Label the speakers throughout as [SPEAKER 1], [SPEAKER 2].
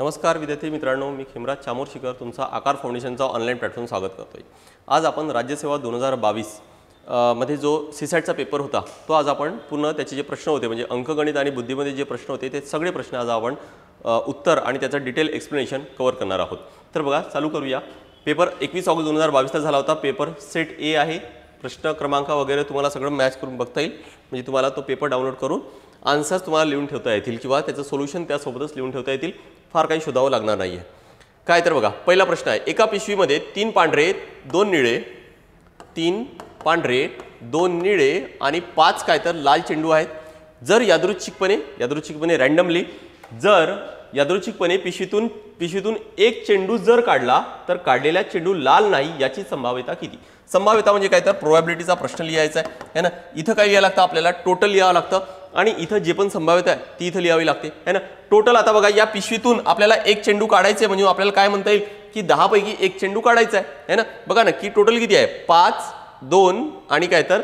[SPEAKER 1] नमस्कार विद्यार्थी मित्रांनो, मी खिमराज चामोर्शीकर तुमचा आकार फाउंडेशनचा ऑनलाईन प्लॅटफॉर्म स्वागत करतोय। आज आपण राज्यसेवा 2022 मध्ये जो सीसॅटचा पेपर होता तो आज आपण पुन्हा त्याचे जे प्रश्न होते म्हणजे अंकगणित आणि बुद्धिमध्ये जे प्रश्न होते ते सगळे प्रश्न आज आपण उत्तर आणि त्याचा डिटेल एक्सप्लेनेशन कव्हर करणार आहोत। तर बघा चालू करूया। पेपर 21 ऑगस्ट 2022 ला झाला होता। पेपर सेट ए आहे। प्रश्न क्रमांक वगैरे तुम्हाला सगळं मॅच करून बघता येईल, म्हणजे तुम्हाला तो पेपर डाउनलोड करून आन्सर्स तुम्हाला लिहून ठेवता येतील किंवा त्याचं सोल्युशन त्यासोबतच लिहून ठेवता येतील। फार काही शोधावं लागणार नाहीये। काय तर बघा, पहिला प्रश्न आहे, एका पिशवीमध्ये 3 पांढरे 2 निळे 3 पांढरे 2 निळे आणि 5 काय तर लाल चेंडू आहेत। जर यादृच्छिकपणे रॅन्डमली जर यादृच्छिकपणे पिशवीतून एक चेंडू जर काढला तर काढलेला चेंडू लाल नाही याची संभाव्यता किती? संभाव्यता म्हणजे काय तर प्रोबॅबिलिटीचा प्रश्न लिहायचा आहे ना। इथं काय लिहावं लागतं, आपल्याला टोटल लिहावं लागतं आणि इथं जे पण संभाव्यता आहे ती इथं लिहावी लागते है ना। टोटल आता बघा, या पिशवीतून आपल्याला एक चेंडू काढायचे म्हणजे आपल्याला काय म्हणता येईल की 10 पैकी एक चेंडू काढायचा आहे ना। बघा ना की टोटल किती आहे, 5 2 आणि काय तर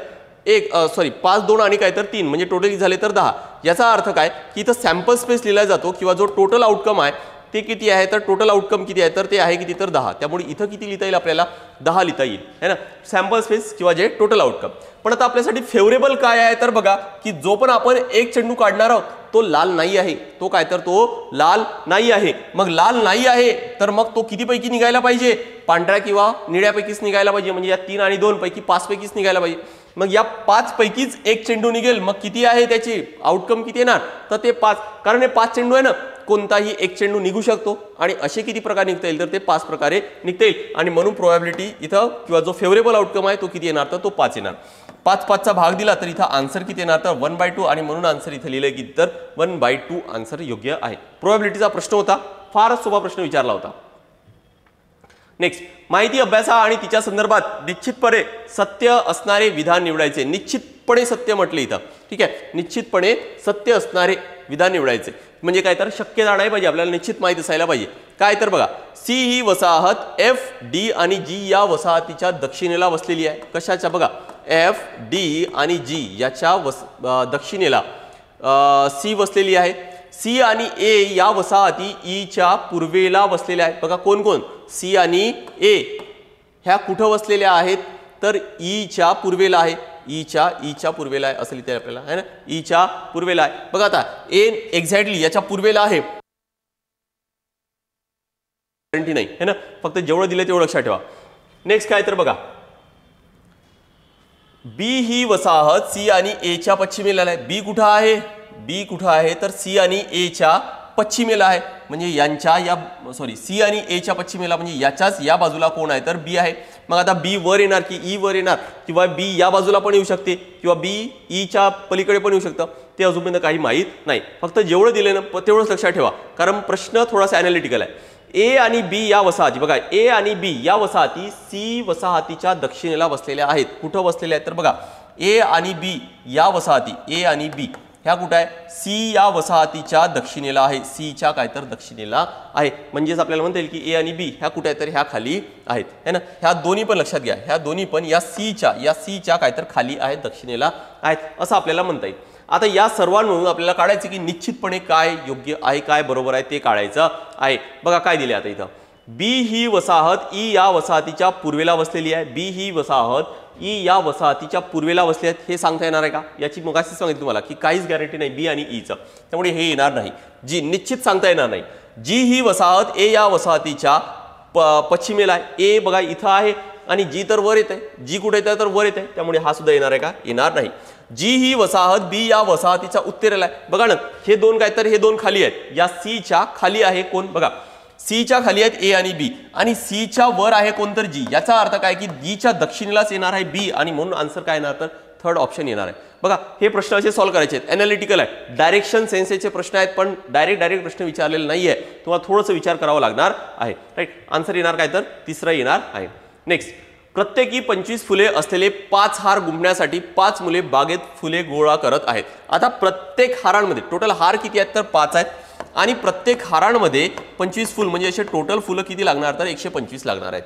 [SPEAKER 1] 5 2 आणि काय तर 3 म्हणजे टोटल झाले तर 10। याचा अर्थ काय की इथं सॅम्पल स्पेस लिहिला जातो किंवा जो टोटल आउटकम आहे ते किती आहे, तर टोटल आउटकम किती आहे तर ते आहे किती तर 10। त्यामुळे इथं किती लिहिता येईल, आपल्याला 10 लिहिता येईल है ना, सॅम्पल स्पेस किंवा जे टोटल आउटकम। पण आता आपल्यासाठी फेवरेबल काय आहे तर बघा की जो पण आपण एक चेंडू काढणार आहोत तो लाल नाही आहे, तो काय तर तो लाल नाही आहे। मग लाल नाही आहे तर मग तो किती पैकी निघायला पाहिजे, पांढऱ्या किंवा निळ्यापैकीच निघायला पाहिजे, म्हणजे या 3 आणि 2 पैकी 5 पैकीच निघायला पाहिजे। मग या 5 पैकीच एक चेंडू निघेल, मग किती आहे त्याची आउटकम किती येणार तर ते 5, कारण हे 5 चेंडू आहे ना, कोणताही एक चेंडू निघू शकतो आणि असे किती प्रकार निघता येईल तर ते 5 प्रकारे निघता येईल आणि म्हणून प्रोबॅबिलिटी इथं किंवा जो फेवरेबल आउटकम आहे तो किती येणार तर तो 5 येणार। 5 चा भाग दिला तर इथं आन्सर किती येणार तर 1/2 आणि म्हणून आन्सर इथं लिहिलंय किती तर 1/2 आन्सर योग्य आहे। प्रोबॅबिलिटीचा प्रश्न होता, फारच सोपा प्रश्न विचारला होता। नेक्स्ट, माहिती अभ्यासा आणि तिच्या संदर्भात निश्चितपणे सत्य असणारे विधान निवडायचे। निश्चितपणे सत्य म्हटले इथं, ठीक आहे, निश्चितपणे सत्य असणारे विधान निवडायचे म्हणजे काय तर शक्य जाणाय पाहिजे, आपल्याला निश्चित माहिती असायला पाहिजे। काय तर बघा, सी ही वसाहत एफ डी आणि जी या वसाहतीच्या दक्षिणेला वसलेली आहे। कशाच्या बघा, एफ डी आणि जी याच्या दक्षिणेला सी वसलेली आहे। सी आणि ए या वसाहती ई च्या पूर्वेला वसलेल्या आहेत। बघा कोण कोण, सी आणि ए ह्या कुठं वसलेल्या आहेत तर ई च्या पूर्वेला आहे, ईच्या पूर्वेला आहे असं लिहिता येईल आपल्याला है ना, ईच्या पूर्वेला आहे। बघा आता ए एक्झॅक्टली याच्या पूर्वेला आहे, गॅरंटी नाही है ना, फक्त जेवढं दिलं तेवढं लक्षात ठेवा। नेक्स्ट काय तर बघा, बी ही वसाहत सी आणि ए च्या पश्चिमेला आहे। बी कुठं आहे तर सी आणि ए च्या पश्चिमेला आहे, म्हणजे यांच्या या सी आणि ए च्या पश्चिमेला म्हणजे याच्याच या बाजूला कोण आहे तर बी आहे। मग आता बी वर येणार की ई वर येणार, किंवा बी या बाजूला पण येऊ शकते किंवा बी ई च्या पलीकडे पण येऊ शकतं, ते अजूनपर्यंत काही माहीत नाही। फक्त जेवढं दिले ना तेवढंच लक्षात ठेवा, कारण प्रश्न थोडासा ॲनालिटिकल आहे। ए आणि बी या वसाहती बघा, ए आणि बी या वसाहती सी वसाहतीच्या दक्षिणेला वसलेल्या आहेत। कुठं वसलेल्या आहेत तर बघा, ए आणि बी या वसाहती, ए आणि बी ह्या कुठं आहे, सी या वसाहतीच्या दक्षिणेला आहे, सी च्या काय तर दक्षिणेला आहे। म्हणजेच आपल्याला म्हणता येईल की ए आणि बी ह्या कुठे आहेत तर ह्या खाली आहेत है ना। ह्या दोन्ही पण लक्षात घ्या, ह्या दोन्ही पण या सी च्या काय तर खाली आहेत, दक्षिणेला आहेत असं आपल्याला म्हणता येईल। आता या सर्वांमधून आपल्याला काढायचं की निश्चितपणे काय योग्य आहे, काय बरोबर आहे ते काढायचं आहे। बघा काय दिले आता इथं, बी ही वसाहत ई या वसाहतीच्या पूर्वेला वसलेली आहे। बी ही वसाहत ई या वसाहतीच्या पूर्वेला वसले आहेत, हे सांगता येणार आहे का? याची मगाशीच सांगितलं तुम्हाला की काहीच गॅरंटी नाही बी आणि ईचं, त्यामुळे हे येणार नाही। जी निश्चित सांगता येणार नाही। जी ही वसाहत ए या वसाहतीच्या पश्चिमेला आहे। ए बघा इथं आहे आणि जी तर वर येत आहे, जी कुठे येत आहे तर वर येत आहे, त्यामुळे हा सुद्धा येणार आहे का? येणार नाही। जी ही वसाहत बी या वसाहतीच्या उत्तरेला आहे। बघा ना हे दोन काय तर हे दोन खाली आहेत, या सी च्या खाली आहे कोण बघा, सी च्या खाली आहेत ए आणि बी आणि सी च्या वर आहे कोणतर जी। याचा अर्थ काय की जी च्या दक्षिणेलाच येणार आहे बी आणि म्हणून आन्सर काय येणार तर थर्ड ऑप्शन येणार आहे। बघा हे प्रश्न असे सॉल्व्ह करायचे आहेत, ॲनालिटिकल आहे, डायरेक्शन सेन्सेसचे प्रश्न आहेत, पण डायरेक्ट प्रश्न विचारलेले नाहीये, तुम्हाला थोडंसं विचार करावा लागणार आहे। राईट, आन्सर येणार काय तर तिसरा येणार आहे। नेक्स्ट, प्रत्येकी 25 फुले असलेले 5 हार गुंफण्यासाठी 5 मुले बागेत फुले गोळा करत आहेत। आता प्रत्येक हारांमध्ये टोटल हार किती आहेत तर 5 आहेत आणि प्रत्येक हारांमध्ये 25 फुल म्हणजे असे टोटल फुलं किती लागणार तर 125 लागणार आहेत।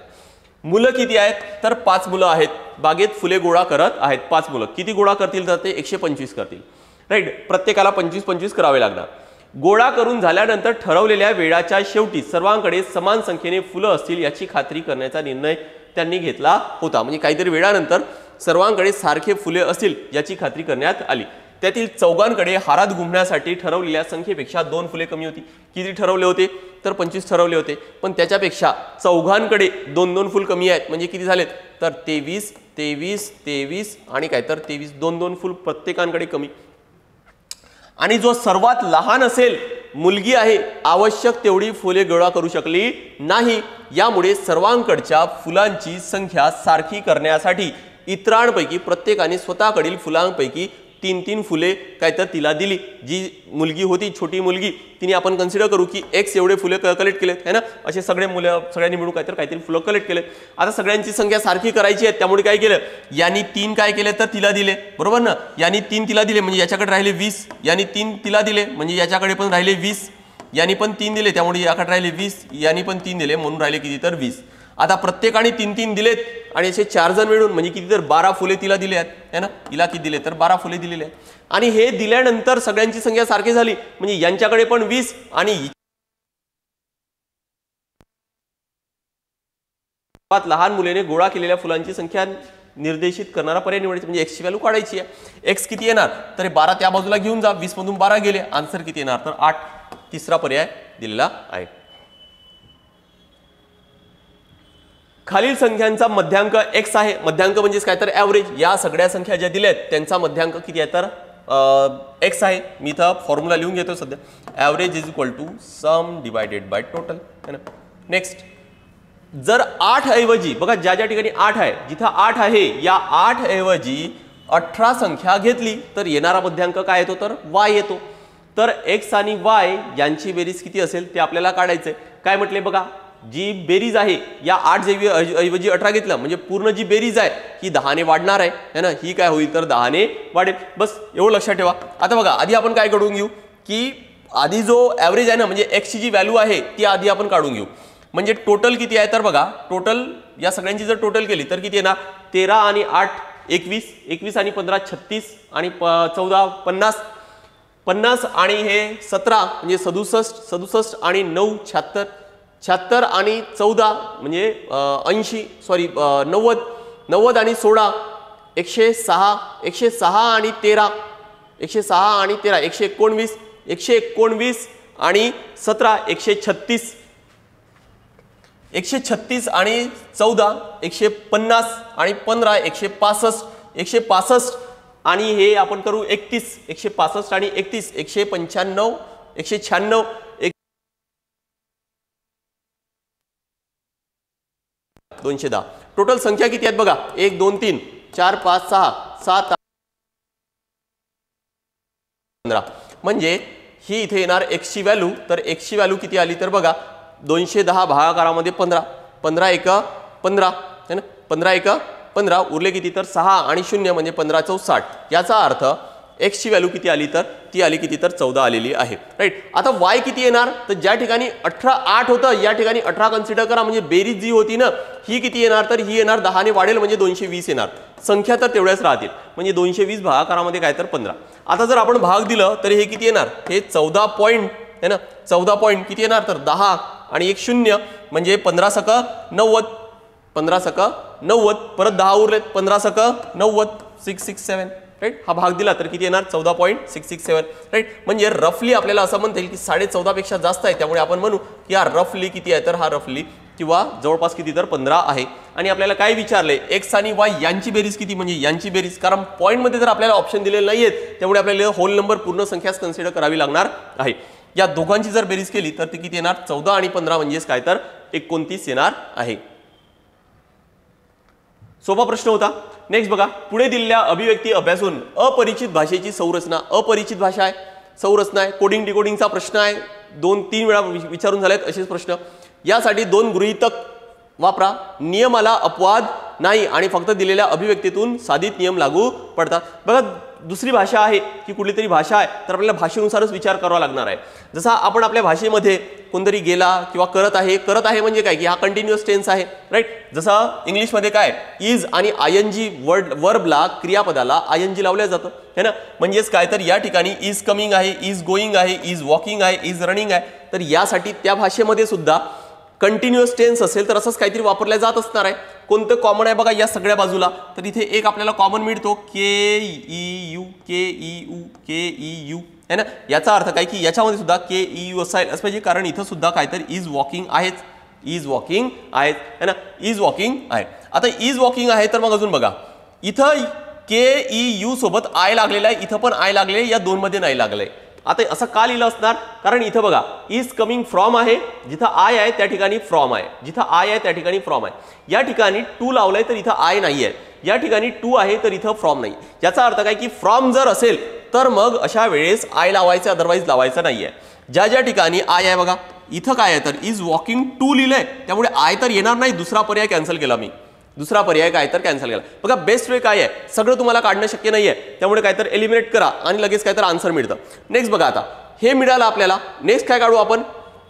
[SPEAKER 1] मुलं किती आहेत तर 5 मुलं आहेत, बागेत फुले गोळा करत आहेत 5 मुलं, किती गोळा करतील तर ते 125 करतील। राईट, प्रत्येकाला 25-25 करावे लागणार। गोळा करून झाल्यानंतर ठरवलेल्या वेळाच्या शेवटी सर्वांकडे समान संख्येने फुलं असतील याची खात्री करण्याचा निर्णय त्यांनी घेतला होता. म्हणजे काहीतरी वेळानंतर सर्वांकडे सारखे फुले असतील याची खात्री करण्यात आली. त्यातील चौघांकडे हारात गुंफण्यासाठी ठरवलेल्या संख्येपेक्षा 2 फुले कमी होती. किती ठरवले होते तर 25 ठरवले होते, पण त्याच्यापेक्षा चौघांकडे 2-2 फुल कमी आहेत. म्हणजे किती झालेत तर 23 23 23 आणि काय तर 23, 2-2 फुल प्रत्येकांकडे कमी. आणि जो सर्वात लहान असेल, मुलगी आहे, आवश्यक तेवढी फुले गोळा करू शकली नाही. यामुळे सर्वांकडच्या फुलांची संख्या सारखी करण्यासाठी इतरांपैकी प्रत्येकाने स्वतःकडील फुलांपैकी 3-3 फुले काय तर तिला दिली. जी मुलगी होती, छोटी मुलगी, तिने आपण कन्सिडर करू की x एवढे फुले कलेक्ट केलेत है ना. असे सगळे मुलं सगळ्यांनी मिळून काहीतरी फुलं कलेक्ट केले. आता सगळ्यांची संख्या सारखी करायची आहे, त्यामुळे काय केलं, यांनी 3 काय केले तर तिला दिले, बरोबर ना. यांनी 3 तिला दिले म्हणजे याच्याकडे राहिले 20. यांनी 3 तिला दिले म्हणजे याच्याकडे पण राहिले 20. यांनी पण 3 दिले त्यामुळे याकडे राहिले 20. यांनी पण 3 दिले म्हणून राहिले किती तर 20. आता प्रत्येकाने 3-3 दिलेत आणि असे 4 जण मिळून म्हणजे किती तर 12 फुले तिला दिले आहेत है ना. हिला किती दिले तर 12 फुले दिलेले आहेत. आणि हे दिल्यानंतर सगळ्यांची संख्या सारखी झाली म्हणजे यांच्याकडे पण 20 आणि सर्वात लहान मुलीने गोळा केलेल्या फुलांची संख्या निर्देशित करणारा पर्याय निवडायचा. म्हणजे x ची व्हॅल्यू काढायची आहे. x किती येणार तर 12 त्या बाजूला घेऊन जा, 20 मधून 12 गेले, आन्सर किती येणार तर 8. तिसरा पर्याय दिलेला आहे. खालील संख्यांचा मध्यांक x आहे. मध्यांक म्हणजे काय तर ॲव्हरेज. या सगळ्या संख्या ज्या दिल्या आहेत त्यांचा मध्यांक किती आहे तर x आहे. मी इथं फॉर्म्युला लिहून घेतो सध्या. Average is equal to sum divided by total है ना. नेक्स्ट, जर 8 ऐवजी बघा ज्या ज्या ठिकाणी 8 आहे, जिथं 8 आहे या 8 ऐवजी 18 संख्या घेतली तर येणारा मध्यांक काय येतो तर y येतो. तर x आणि y यांची बेरीज किती असेल ते आपल्याला काढायचंय. काय म्हटले बघा, जी बेरीज आहे या 8 ऐवजी 18 घेतलं म्हणजे पूर्ण जी बेरीज आहे ही 10 ने वाढणार आहे है ना. ही काय होईल तर 10 ने वाढेल. बस एवढं लक्षात ठेवा. आता बघा आधी आपण काय काढून घेऊ की आधी जो ॲव्हरेज आहे ना म्हणजे x ची जी व्हॅल्यू आहे ती आधी आपण काढून घेऊ. म्हणजे टोटल किती आहे तर बघा, टोटल या सगळ्यांची जर टोटल केली तर किती येणार 13 आणि 8 21, 21 आणि 15 36 आणि 14 50, 50 आणि हे 17 म्हणजे 67, 67 आणि 9 76, 76 आणि 14 म्हणजे 80 सॉरी 90, 90 आणि 16 106, 106 आणि 13 106 आणि 13 119, 119 आणि 17 136, 136 आणि 14 150 आणि 15 165, 165 आणि हे आपण करू 31, 165 आणि 31 195, 196 210. टोटल संख्या किती आहेत बघा 1 2 3 4 5 6 7 15. म्हणजे ही इथे येणार x ची व्हॅल्यू. तर x ची व्हॅल्यू किती आली तर बघा 210 भागाकारामध्ये 15, 15 1 15 है ना. 15 1 15 उरले किती तर 6 आणि 0 म्हणजे 15 4 60. याचा अर्थ x ची व्हॅल्यू किती आली तर ती आली किती तर 14 आलेली आहे राईट. आता y किती येणार तर ज्या ठिकाणी 18 8 होतं या ठिकाणी 18 कन्सिडर करा. म्हणजे बेरीज जी होती ना ही किती येणार तर ही येणार 10 ने वाढेल म्हणजे 220 येणार. संख्या तर तेवढ्याच राहतील म्हणजे 220 भागाकारामध्ये काय तर 15. आता जर आपण भाग दिलं तर हे किती येणार हे 14 पॉईंट है ना. 14 पॉईंट किती येणार तर 10 आणि 1 0 म्हणजे 15 सक 90, 15 सक 90 परत 10 उरलेत 15 सक 90 667 राईट. हा भाग दिला तर किती येणार 14.667 राईट. म्हणजे रफली आपल्याला असं म्हणता येईल की 14.5 पेक्षा जास्त आहे. त्यामुळे आपण म्हणू की हा रफली किती आहे तर हा रफली किंवा जवळपास किती तर 15 आहे. आणि आपल्याला काय विचारले x आणि y यांची बेरीज किती म्हणजे यांची बेरीज. कारण पॉईंटमध्ये जर आपल्याला ऑप्शन दिलेले नाहीयेत त्यामुळे आपल्याला होल नंबर पूर्ण संख्याच कन्सिडर करावी लागणार आहे. या दोघांची जर बेरीज केली तर ती किती येणार 14 आणि 15 म्हणजेच काय तर 29 येणार आहे. सोपा प्रश्न होता. नेक्स्ट बघा, पुढे दिलेल्या अभिव्यक्ती अभ्यासून अपरिचित भाषेची संरचना. अपरिचित भाषा आहे, संरचना आहे, कोडिंग डिकोडिंगचा प्रश्न आहे. 2-3 वेळा विचारून झालेत असेच प्रश्न. यासाठी 2 गृहीतक वापरा. नियमाला अपवाद नाही आणि फक्त दिलेल्या अभिव्यक्तीतून साधित नियम लागू पडतात. बघा दुसरी भाषा आहे की कुठली तरी भाषा आहे तर आपल्याला भाषेनुसारच विचार करावा लागणार आहे. जसा आपण आपल्या भाषेमध्ये कोणतरी गेला किंवा करत आहे म्हणजे काय की हा कंटिन्युअस टेन्स आहे, राईट. जसं इंग्लिशमध्ये काय इज आणि आयएनजी वर्बला क्रियापदाला आयएनजी लावल्या जातं है ना. म्हणजेच काय तर या ठिकाणी इज कमिंग आहे, इज गोईंग आहे, इज वॉकिंग आहे, इज रनिंग आहे. तर यासाठी त्या भाषेमध्ये सुद्धा कंटिन्युअस टेन्स असेल तर असंच काहीतरी वापरल्या जात असणार आहे. कोणतं कॉमन आहे बघा या सगळ्या बाजूला, तर इथे एक आपल्याला कॉमन मिळतो के ई यू है ना. याचा अर्थ काय की याच्यामध्ये सुद्धा के ई यू असं पाहिजे कारण इथं सुद्धा काहीतरी इज वॉकिंग आहेच, इज वॉकिंग आहेत है ना, इज वॉकिंग आहे. आता इज वॉकिंग आहे तर मग अजून बघा इथं के ई यू सोबत आय लागलेला आहे, इथं पण आय लागले, या दोन मध्ये नाही लागलंय. आता असं का लिहिलं असणार कारण इथं बघा इज कमिंग फ्रॉम आहे, जिथं आय आहे त्या ठिकाणी फ्रॉम आहे, जिथं आय आहे त्या ठिकाणी फ्रॉम आहे. या ठिकाणी टू लावलंय तर इथं आय नाही आहे, या ठिकाणी टू आहे तर इथं फ्रॉम नाही. याचा अर्थ काय की फ्रॉम जर असेल तर मग अशा वेळेस आय लावायचं, अदरवाईज लावायचं नाहीये. ज्या ज्या ठिकाणी आय आहे बघा इथं काय आहे तर इज वॉकिंग टू लिहिलंय त्यामुळे आय तर येणार नाही, दुसरा पर्याय कॅन्सल केला मी, दुसरा पर्याय काय तर कॅन्सल केला. बघा बेस्ट वे काय आहे, सगळं तुम्हाला काढणं शक्य नाहीये त्यामुळे काय तर एलिमिनेट करा आणि लगेच काय तर आन्सर मिळतं. नेक्स्ट बघा आता हे मिळालं आपल्याला. नेक्स्ट काय काढू आपण,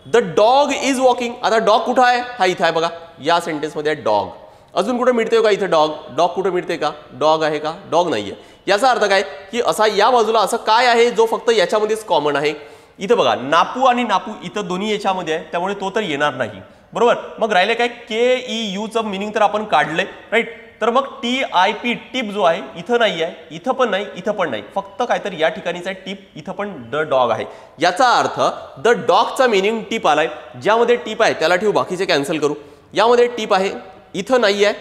[SPEAKER 1] द डॉग इज वॉकिंग. आता डॉग कुठं आहे, हा इथं आहे बघा या सेंटेन्समध्ये डॉग. अजून कुठं मिळते का इथं डॉग, डॉग कुठं मिळते का, डॉग आहे का, डॉग नाहीये. याचा अर्थ काय की असा या बाजूला असं काय आहे जो फक्त याच्यामध्येच कॉमन आहे. इथं बघा नापू आणि नापू इथं दोन्ही याच्यामध्ये आहे त्यामुळे तो तर येणार नाही, बरोबर. मग राहिले काय के ई यू चं मिनिंग तर आपण काढलंय, राईट. तर मग टी आय पी टिप जो आहे इथं नाही आहे, इथं पण नाही, इथं पण नाही, फक्त काहीतरी या ठिकाणीचा टिप, इथं पण द डॉग आहे. याचा अर्थ द डॉगचा मिनिंग टिप आलाय. ज्यामध्ये टिप आहे त्याला ठेवू, बाकीचे कॅन्सल करू. यामध्ये टिप आहे, इथं नाही आहे,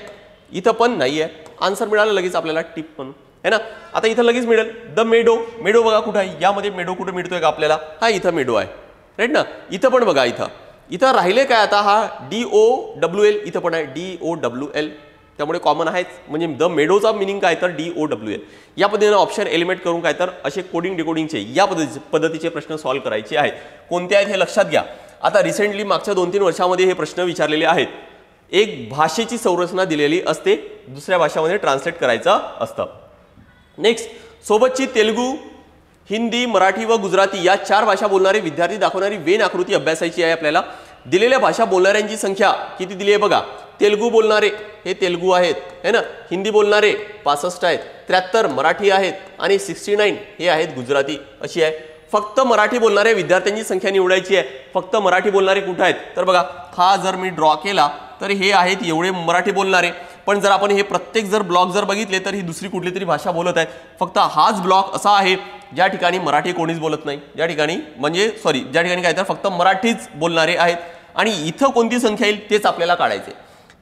[SPEAKER 1] इथं पण नाही आहे. आन्सर मिळालं लगेच आपल्याला टिप पण है ना. आता इथं लगेच मिळेल द मेडो. मेडो बघा कुठं आहे, यामध्ये मेडो कुठं मिळतोय का आपल्याला, हा इथं मेडो आहे, राईट ना. इथं पण बघा इथं राहिले काय आता हा DOWL, इथं पण आहे DOWL त्यामुळे कॉमन आहेच. म्हणजे द मेडोचा मिनिंग काय तर DOWL. या पद्धतीने ऑप्शन एलिमेंट करून काय तर असे कोडिंग डिकोडिंगचे या पद्धतीचे प्रश्न सॉल्व्ह करायचे आहेत. कोणते आहेत हे लक्षात घ्या. आता रिसेंटली मागच्या 2-3 वर्षामध्ये हे प्रश्न विचारलेले आहेत. एक भाषेची संरचना दिलेली असते, दुसऱ्या भाषामध्ये ट्रान्सलेट करायचं असतं. नेक्स्ट सोबतची तेलुगू, हिंदी, मराठी व गुजराती या 4 भाषा बोलणारे विद्यार्थी दाखवणारी वेन आकृती अभ्यासायची आहे आपल्याला. दिलेल्या भाषा बोलणाऱ्यांची संख्या किती दिली आहे बघा. तेलुगू बोलणारे हे तेलुगू आहेत है ना, हिंदी बोलणारे 65 आहेत, 73 मराठी आहेत आणि 69 हे आहेत गुजराती अशी आहे. फक्त मराठी बोलणाऱ्या विद्यार्थ्यांची संख्या निवडायची आहे. फक्त मराठी बोलणारे कुठे आहेत तर बघा हा जर मी ड्रॉ केला तर हे आहेत एवढे मराठी बोलणारे. पण जर आपण हे प्रत्येक जर ब्लॉक जर बघितले तर ही दुसरी कुठली तरी भाषा बोलत आहेत. फक्त हाच ब्लॉक असा आहे ज्या ठिकाणी मराठी कोणीच बोलत नाही, ज्या ठिकाणी म्हणजे सॉरी ज्या ठिकाणी काय तर फक्त मराठीच बोलणारे आहेत. आणि इथं कोणती संख्या येईल तेच आपल्याला काढायचे.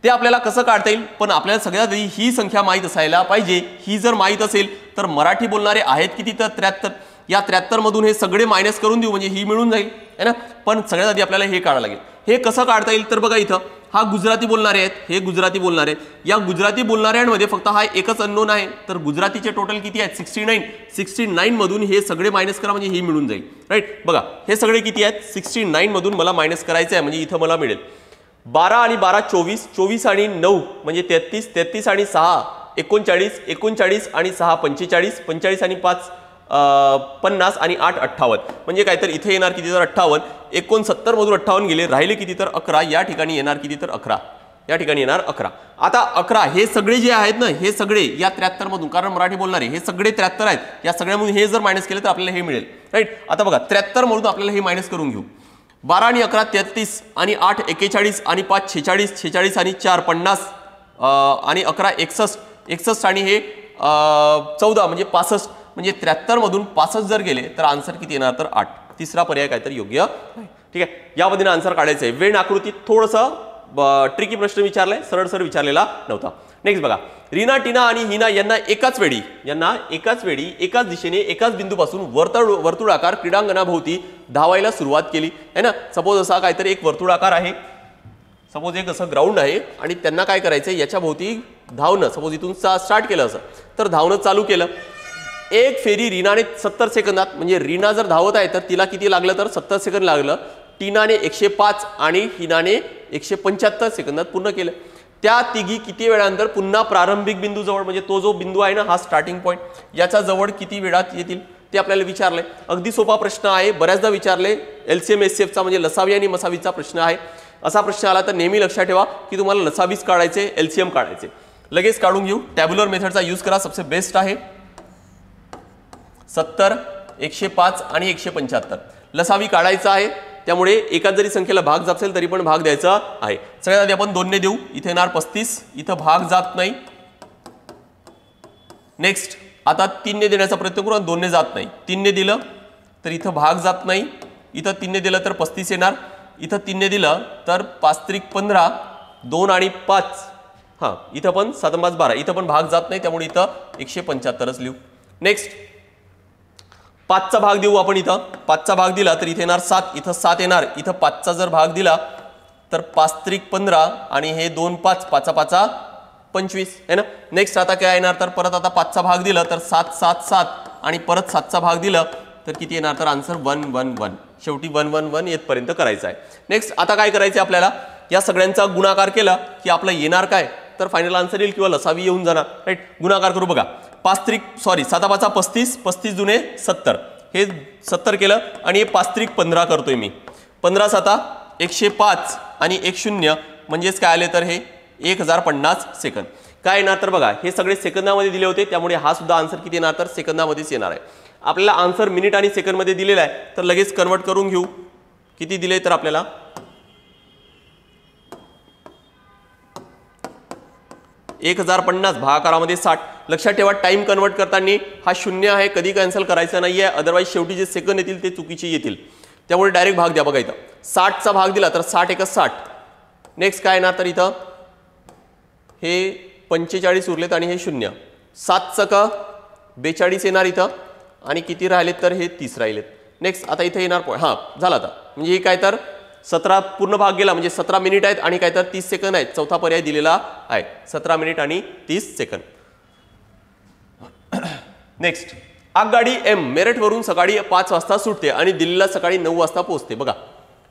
[SPEAKER 1] ते आपल्याला कसं काढता येईल, पण आपल्याला सगळ्यात आधी ही संख्या माहीत असायला पाहिजे. ही जर माहीत असेल तर मराठी बोलणारे आहेत किती तर 73. या 73 मधून हे सगळे मायनस करून देऊ म्हणजे ही मिळून जाईल है ना. पण सगळ्यात आधी आपल्याला हे काढायला लागेल. हे कसं काढता येईल तर बघा इथं हा गुजराती बोलणारे आहेत, हे गुजराती बोलणारे. या गुजराती बोलणाऱ्यांमध्ये फक्त हा एकच अननोन आहे. तर गुजरातीचे टोटल किती आहेत 69. 69 मधून हे सगळे मायनस करा म्हणजे ही मिळून जाईल, राईट. बघा हे सगळे किती आहेत 69 मधून मला मायनस करायचं आहे म्हणजे इथं मला मिळेल 12 आणि 12 24, 24 आणि 9 म्हणजे 33, 33 आणि 6 39, 39 आणि 6 45, 45 आणि 5 50 आणि 8 58 म्हणजे काय तर इथे येणार किती तर 58. 69 मधून 58 गेले, राहिले किती तर 11. या ठिकाणी येणार किती तर 11, या ठिकाणी येणार 11. आता 11 हे सगळे जे आहेत ना हे सगळे या 73 मधून, कारण मराठी बोलणारे हे सगळे 73 आहेत, या सगळ्यामधून हे जर मायनस केले तर आपल्याला हे मिळेल, राईट. आता बघा 73 मधून आपल्याला हे मायनस करून घेऊ. 12 आणि 11 33 आणि 8 41 आणि 5 46, 46 आणि 4 50 आणि 11 61, 61 आणि हे 14 म्हणजे 65 म्हणजे 73 मधून 65 जर गेले तर आन्सर किती येणार तर 8. तिसरा पर्याय काय तर योग्य आहे, ठीक आहे. या पद्धतीने आन्सर काढायचं आहे. वेण आकृतीत थोडंसं ट्रिकी प्रश्न विचारलाय, सरळ विचारलेला नव्हता. नेक्स्ट बघा रीना, टीना आणि हिना यांना एकाच वेळी एकाच दिशेने एकाच बिंदूपासून वर्तुळाकार क्रीडांगणाभोवती धावायला सुरुवात केली है ना. सपोज असा काहीतरी एक वर्तुळाकार आहे, सपोज एक असं ग्राउंड आहे आणि त्यांना काय करायचं याच्या भोवती धावणं. सपोज इथून स्टार्ट केलं असं तर धावणं चालू केलं. एक फेरी रीनाने 70 सेकंदात, म्हणजे रीना जर धावत आहे तर तिला किती लागलं तर 70 सेकंद लागलं. टीनाने 105 आणि हिनाने 175 सेकंदात पूर्ण केलं. त्या तिघी किती वेळानंतर पुन्हा प्रारंभिक बिंदू जवळ, म्हणजे तो जो बिंदू आहे ना हा स्टार्टिंग पॉईंट, याच्या जवळ किती वेळात येतील ते आपल्याला विचारलंय. अगदी सोपा प्रश्न आहे, बऱ्याचदा विचारले. LCM SCF चा म्हणजे लसावी आणि मसावीचा प्रश्न आहे. असा प्रश्न आला तर नेहमी लक्षात ठेवा की तुम्हाला लसावीच काढायचे, LCM काढायचे. लगेच काढून घेऊ. टॅब्युलर मेथडचा यूज करा, सबसे बेस्ट आहे. 70, 105 आणि 175 लसावी काढायचा आहे. त्यामुळे एकाच जरी संख्येला भाग जात असेल तरी पण भाग द्यायचा आहे. सगळ्यात आधी आपण 2 ने देऊ. इथे येणार 35, इथं भाग जात नाही. नेक्स्ट आता 3 ने देण्याचा प्रयत्न करू. 2 ने जात नाही. 3 ने दिलं तर इथं भाग जात नाही. इथं 3 ने दिलं तर 35 येणार. इथं 3 ने दिलं तर 5 त्रिक 15, 2 आणि 5, हां इथं पण 7 5 12, इथं पण भाग जात नाही. त्यामुळे इथं 175च लिहू. नेक्स्ट 5चा भाग देऊ आपण. इथं 5चा भाग दिला तर इथे येणार 7, इथं 7 येणार. इथं 5चा जर भाग दिला तर 5 त्रिक 15 आणि हे 2 5, 5 5 25 है ना. नेक्स्ट आता काय येणार तर परत आता 5चा भाग दिला तर 7 7 7 आणि परत 7चा भाग दिला तर किती येणार तर आन्सर 1 1 1. शेवटी 1 1 1 येतपर्यंत करायचं आहे. नेक्स्ट आता काय करायचं आपल्याला, या सगळ्यांचा गुणाकार केला की आपलं येणार काय तर फायनल आन्सर येईल किंवा लसावी येऊन जाणार. राईट, गुणाकार करू बघा. 5 त्रिक 7 5 35, 35 दुने 70, हे 70 केलं आणि हे 5 त्रिक 15 करतोय मी. 15 7 105 आणि 1 0 म्हणजेच काय आले तर हे 1050 सेकंद. काय येणार तर बघा, हे सगळे सेकंदामध्ये दिले होते त्यामुळे हा सुद्धा आन्सर किती येणार तर सेकंदामध्येच येणार आहे. आपल्याला आन्सर मिनिट आणि सेकंदमध्ये दिलेला आहे तर लगेच कन्वर्ट करून घेऊ. किती दिले तर आपल्याला 1050 भागाकारामध्ये 60. लक्षात ठेवा टाइम कन्वर्ट करताना हा 0 आहे, कधी कॅन्सल करायचा नाहीये, अदरवाईज शेवटी जे सेकंद येतील ते चुकीचे येतील. त्यामुळे डायरेक्ट भाग द्या. बघा इथं 60चा भाग दिला तर 60 1 60. नेक्स्ट काय येणार तर इथं हे 45 उरलेत आणि हे 0. 7 चका 42 येणार इथं आणि किती राहिलेत तर हे 30 राहिलेत. नेक्स्ट आता इथे येणार हां झाला आता, म्हणजे हे काय तर 17 पूर्ण भाग गेला, म्हणजे 17 मिनिट आहेत आणि काय तर 30 सेकंद आहेत. चौथा पर्याय दिलेला आहे 17 मिनिट आणि 30 सेकंद. नेक्स्ट आगगाडी M मेरठवरून सकाळी 5 वाजता सुटते आणि दिल्लीला सकाळी 9 वाजता पोहोचते. बघा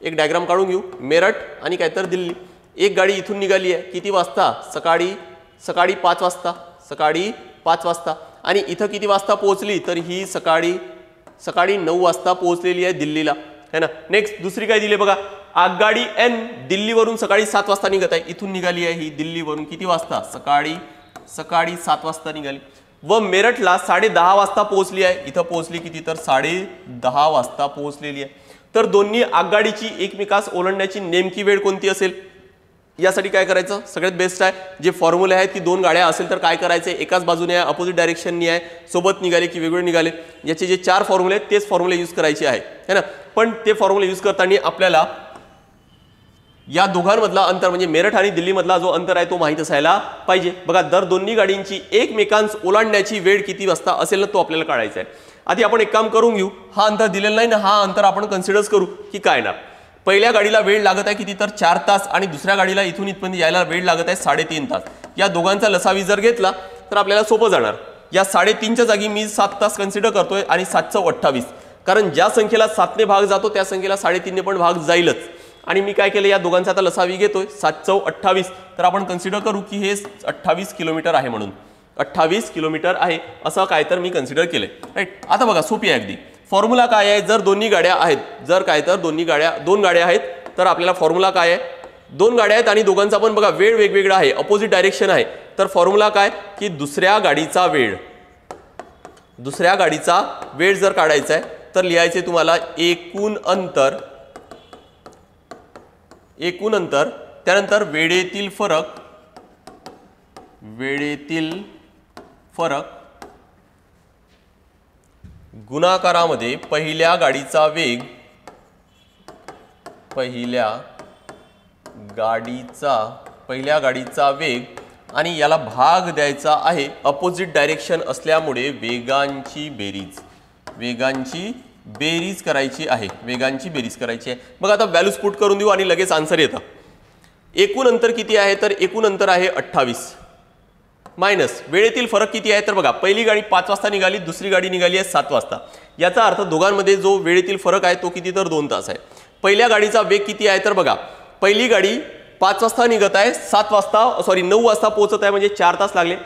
[SPEAKER 1] एक डायग्राम काढून घेऊ. मेरठ आणि काय तर दिल्ली. एक गाडी इथून निघाली आहे किती वाजता सकाळी 5 वाजता, सकाळी 5 वाजता आणि इथं किती वाजता पोहोचली तर ही सकाळी 9 वाजता पोहोचलेली आहे दिल्लीला, है ना. नेक्स्ट दुसरी काय दिली बघा, आगगाडी N दिल्लीवरून सकाळी 7 वाजता निघत आहे. इथून निघाली आहे ही दिल्लीवरून किती वाजता सकाळी 7 वाजता निघाली व मेरठला 10:30 वाजता पोहोचली आहे. इथं पोहोचली किती तर 10:30 वाजता पोहोचलेली आहे. तर दोन्ही आगगाडीची एकमेकास ओलांडण्याची नेमकी वेळ कोणती असेल यासाठी काय करायचं सगळ्यात बेस्ट आहे, जे फॉर्म्युले आहेत की 2 गाड्या असेल तर काय करायचे, एकाच बाजूने आहे अपोजिट डायरेक्शननी आहे, सोबत निघाले की वेगवेगळे निघाले, याचे जे 4 फॉर्म्युले आहेत तेच फॉर्म्युले यूज करायचे आहे, है ना. पण ते फॉर्म्युले यूज करताना आपल्याला या दोघांमधला अंतर म्हणजे मेरठ आणि दिल्लीमधला जो अंतर आहे तो माहित असायला पाहिजे. बघा दर दोन्ही गाडींची एकमेकांस ओलांडण्याची वेळ किती वाजता असेल ना तो आपल्याला काढायचा आहे. आधी आपण एक काम करून घेऊ, हा अंतर दिलेला नाही ना, हा अंतर आपण कन्सिडर करू की काय ना. पहिल्या गाडीला वेळ लागत आहे किती तर 4 तास आणि दुसऱ्या गाडीला इथून इथपर्यंत यायला वेळ लागत आहे 3.5 तास. या दोघांचा लसावी जर घेतला तर आपल्याला सोपं जाणार. या 3.5च्या जागी मी 7 तास कन्सिडर करतोय आणि 7 × 28, कारण ज्या संख्येला 7 ने भाग जातो त्या संख्येला 3.5 ने पण भाग जाईलच. आणि मी काय केलं या दोघांचा आता लसावी घेतोय 7 × 28, तर आपण कन्सिडर करू की हे 28 किलोमीटर आहे, म्हणून 28 किलोमीटर आहे असं काय तर मी कन्सिडर केलंय. राईट, आता बघा सोपी आहे अगदी. फॉर्म्युला काय आहे, जर दोन्ही गाड्या आहेत, जर काय तर दोन गाड्या आहेत तर आपल्याला फॉर्म्युला काय आहे, 2 गाड्या आहेत आणि दोघांचा पण बघा वेळ वेगवेगळा आहे, अपोजिट डायरेक्शन आहे. तर फॉर्म्युला काय की दुसऱ्या गाडीचा वेळ जर काढायचा आहे तर लिहायचे तुम्हाला एकूण अंतर त्यानंतर वेळेतील फरक गुणाकारामध्ये पहिल्या गाडीचा वेग आणि याला भाग द्यायचा आहे अपोजिट डायरेक्शन असल्यामुळे वेगांची बेरीज करायची आहे. मग आता व्हॅल्यूज पुट करून देऊ आणि लगेच आन्सर येतं. एकूण अंतर किती आहे तर एकूण अंतर आहे 28 मायनस वेळेतील फरक किती आहे तर बघा पहिली गाडी 5 वाजता निघाली, दुसरी गाडी निघाली आहे 7 वाजता. याचा अर्थ दोघांमध्ये जो वेळेतील फरक आहे तो किती तर 2 तास आहे. पहिल्या गाडीचा वेग किती आहे तर बघा पहिली गाडी 5 वाजता निघत आहे, 9 वाजता पोहोचत आहे, म्हणजे 4 तास लागले.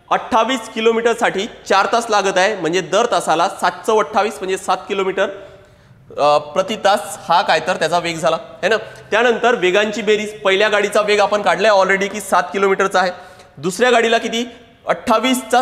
[SPEAKER 1] 28 किलोमीटरसाठी 4 तास लागत आहे, म्हणजे दर तासाला 728 म्हणजे 7 किलोमीटर प्रति तास हा काय तर त्याचा वेग झाला है ना. त्यानंतर वेगांची बेरीज, पहिल्या गाडीचा वेग आपण काढलाय ऑलरेडी की 7 किलोमीटरचा आहे. दुसऱ्या गाडीला किती 28चा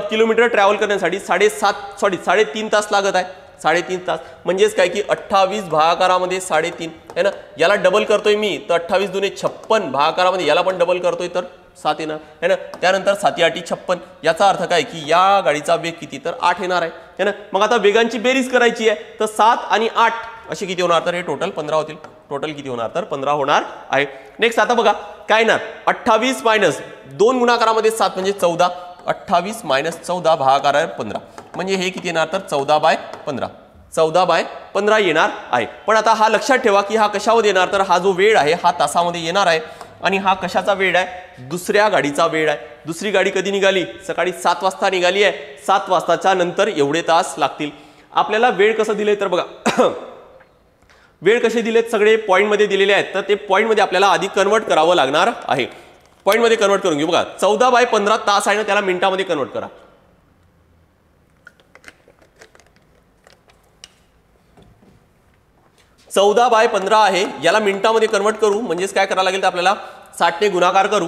[SPEAKER 1] किलोमीटर ट्रॅव्हल करण्यासाठी 3.5 तास लागत आहे. 3.5 तास म्हणजेच काय की 28 भागाकारामध्ये 3.5 है ना. याला डबल करतोय मी तर 28 दुने 56, भागाकारामध्ये याला पण डबल करतोय तर 7 येणार है ना. त्यानंतर 7 8 56, याचा अर्थ काय की या गाडीचा वेग किती तर 8 येणार आहे है ना. मग आता वेगांची बेरीज करायची आहे तर 7 आणि 8 असे किती होणार तर हे टोटल 15 होतील. टोटल किती होणार तर 15 होणार आहे. नेक्स्ट आता बघा काय येणार 28 मायनस 2 गुणाकारामध्ये 7 म्हणजे 14, 28 मायनस 14 भागाकार 15 म्हणजे हे किती येणार तर 14/15, 14/15 येणार आहे. पण आता हा लक्षात ठेवा की हा कशामध्ये येणार तर हा जो वेळ आहे हा तासामध्ये येणार आहे आणि हा कशाचा वेळ आहे दुसऱ्या गाडीचा वेळ आहे. दुसरी गाडी कधी निघाली सकाळी 7 वाजता निघाली आहे. 7 वाजताच्या नंतर एवढे तास लागतील. आपल्याला वेळ कसं दिले तर बघा वेळ कसे दिलेत सगळे पॉईंटमध्ये दिलेले आहेत तर ते पॉईंटमध्ये आपल्याला आधी कन्वर्ट करावं लागणार आहे. पॉईंटमध्ये कन्वर्ट करून घेऊ. बघा 14/15 तास आहे ना त्याला मिनिटामध्ये कन्वर्ट करा. 14/15 आहे याला मिनिटामध्ये कन्वर्ट करू म्हणजेच काय करावं लागेल तर आपल्याला 60 ने गुणाकार करू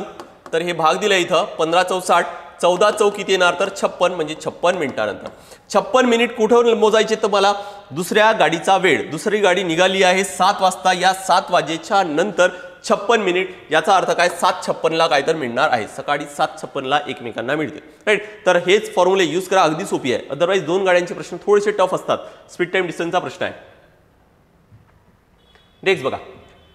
[SPEAKER 1] तर हे भाग दिलं इथं 15 चौक 60, 14 चौक किती येणार तर 56 म्हणजे 56 मिनिटानंतर. 56 मिनिट कुठं मोजायचे तर मला दुसऱ्या गाडीचा वेळ. दुसरी गाडी निघाली आहे 7 वाजता, या 7 वाजेच्या नंतर 56 मिनिट याचा अर्थ काय 7:56 ला काय तर मिळणार आहे. सकाळी 7:56 ला एकमेकांना मिळते राईट. तर हेच फॉर्म्युले यूज करा, अगदी सोपी आहे. अदरवाईज 2 गाड्यांचे प्रश्न थोडेसे टफ असतात. स्पीड टाइम डिस्टन्सचा प्रश्न आहे. नेक्स्ट बघा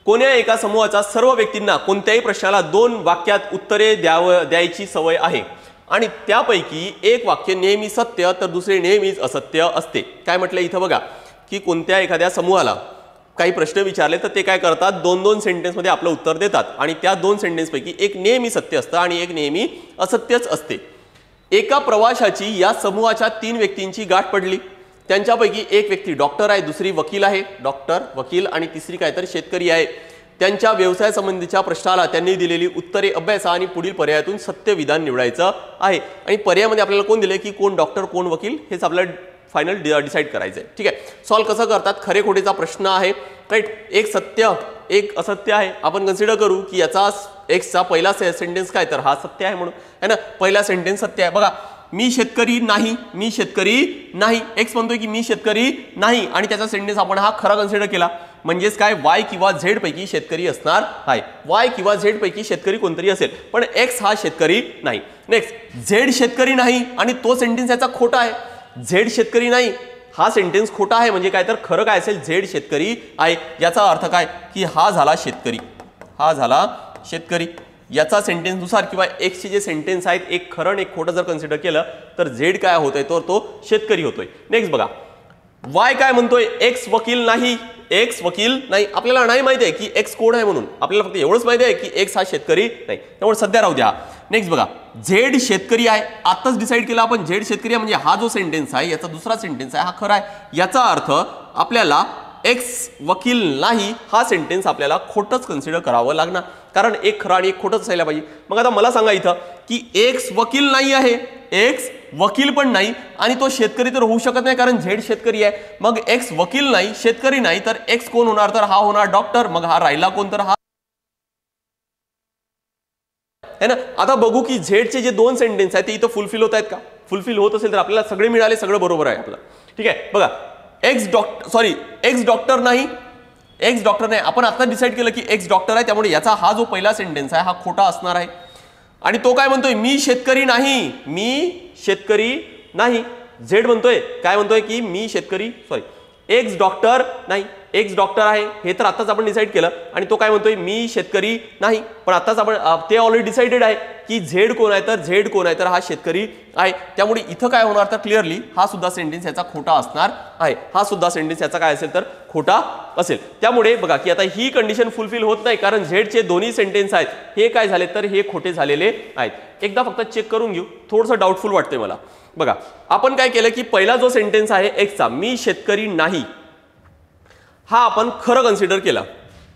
[SPEAKER 1] कोण्या एका समूहाचा सर्व व्यक्तींना कोणत्याही प्रश्नाला 2 वाक्यात उत्तरे द्यायची सवय आहे आणि त्यापैकी एक वाक्य नेहमी सत्य तर दुसरे नेहमीच असत्य असते. काय म्हटलं इथं बघा की कोणत्या एखाद्या समूहाला काही प्रश्न विचारले तर ते काय करतात 2-2 सेंटेन्समध्ये आपलं उत्तर देतात आणि त्या 2 सेंटेन्सपैकी एक नेहमी सत्य असतं आणि एक नेहमी असत्यच असते. एका प्रवाशाची या समूहाच्या 3 व्यक्तींची गाठ पडली. त्यांच्यापैकी एक व्यक्ती डॉक्टर आहे, दुसरी वकील आहे, डॉक्टर वकील आणि तिसरी काय तर शेतकरी आहे. त्यांच्या व्यवसाय संबंधीच्या प्रश्नाला त्यांनी दिलेली उत्तरे अभ्यासा आणि पुढील पर्यायातून सत्य विधान निवडायचं आहे. आणि पर्यायामध्ये आपल्याला कोण दिले की कोण डॉक्टर कोण वकील हेच आपल्याला फायनल डिसाईड करायचं आहे. ठीक आहे. सॉल्व कसं करतात खरे खोटेचा प्रश्न आहे राईट. एक सत्य एक असत्य आहे. आपण कन्सिडर करू की याचा एक्सचा पहिला सेंटेन्स काय तर हा सत्य आहे म्हणून है ना. पहिला सेंटेन्स सत्य आहे. बघा मी शेतकरी नाही, मी शेतकरी नाही. एक्स म्हणतोय की मी शेतकरी नाही आणि त्याचा सेंटेन्स आपण हा खरा कन्सिडर केला म्हणजेच काय वाय किंवा झेड पैकी शेतकरी असणार आहे. वाय किंवा झेड पैकी शेतकरी कोणतरी असेल पण एक्स हा शेतकरी नाही. नेक्स्ट झेड शेतकरी नाही आणि तो सेंटेन्स याचा खोटा आहे. झेड शेतकरी नाही हा सेंटेन्स खोटा आहे म्हणजे काय तर खरं काय असेल झेड शेतकरी आहे. याचा अर्थ काय की हा झाला शेतकरी, हा झाला शेतकरी. याचा सेंटेन्स नुसार किंवा एक्सचे जे सेंटेन्स आहेत एक खरं आणि एक खोटं जर कन्सिडर केलं तर झेड काय होतोय तर तो शेतकरी होतोय. नेक्स्ट बघा वाय काय म्हणतोय एक्स वकील नाही, एक्स वकील नाही. आपल्याला नाही माहिती आहे की एक्स कोण आहे म्हणून आपल्याला फक्त एवढंच माहिती आहे की एक्स हा शेतकरी नाही त्यामुळे सध्या राहू द्या. नेक्स्ट बघा झेड शेतकरी आहे. आताच डिसाईड केला आपण झेड शेतकरी आहे म्हणजे हा जो सेंटेन्स आहे याचा दुसरा सेंटेन्स आहे हा खरा आहे. याचा अर्थ आपल्याला एक्स वकील नाही हा सेंटेन्स आपल्याला खोटंच कन्सिडर करावं लागणार कारण एक खरं आणि एक खोटंच असायला पाहिजे. मग आता मला सांगा इथं की एक्स वकील नाही आहे, एक्स वकील पण नाही आणि तो शेतकरी तर होऊ शकत नाही कारण झेड शेतकरी आहे. मग एक्स वकील नाही शेतकरी नाही तर एक्स कोण होणार तर हा होणार डॉक्टर. मग हा राहिला कोण तर हा है ना. आता बघू की झेडचे जे 2 सेंटेन्स आहेत ते इथं फुलफिल होत आहेत का. फुलफिल होत असेल तर आपल्याला सगळे मिळाले, सगळं बरोबर आहे आपलं. ठीक आहे. बघा एक्स डॉक्टर नाही, एक्स डॉक्टर नाही. आपण आता डिसाईड केलं की एक्स डॉक्टर आहे त्यामुळे याचा हा जो पहिला सेंटेन्स आहे हा खोटा असणार आहे. आणि तो काय म्हणतोय मी शेतकरी नाही, मी शेतकरी नाही. झेड म्हणतोय काय म्हणतोय की मी शेतकरी एक्स डॉक्टर नाही, एक्स डॉक्टर आहे हे तर आताच आपण डिसाईड केलं आणि तो काय म्हणतोय मी शेतकरी नाही. पण आताच आपण ते ऑलरेडी डिसाइडेड आहे की झेड कोण आहे तर झेड कोण आहे तर हा शेतकरी आहे. त्यामुळे इथं काय होणार तर क्लिअरली हा सुद्धा सेंटेन्स याचा खोटा असणार आहे. हा सुद्धा सेंटेन्स याचा काय असेल तर खोटा असेल. त्यामुळे बघा की आता ही कंडिशन फुलफिल होत नाही कारण झेडचे दोन्ही सेंटेन्स आहेत हे काय झाले तर हे खोटे झालेले आहेत. एकदा फक्त चेक करून घेऊ, थोडंसं डाऊटफुल वाटतंय मला. बघा आपण काय केलं की पहिला जो सेंटेन्स आहे एक्सचा मी शेतकरी नाही हा आपण खरं कन्सिडर केला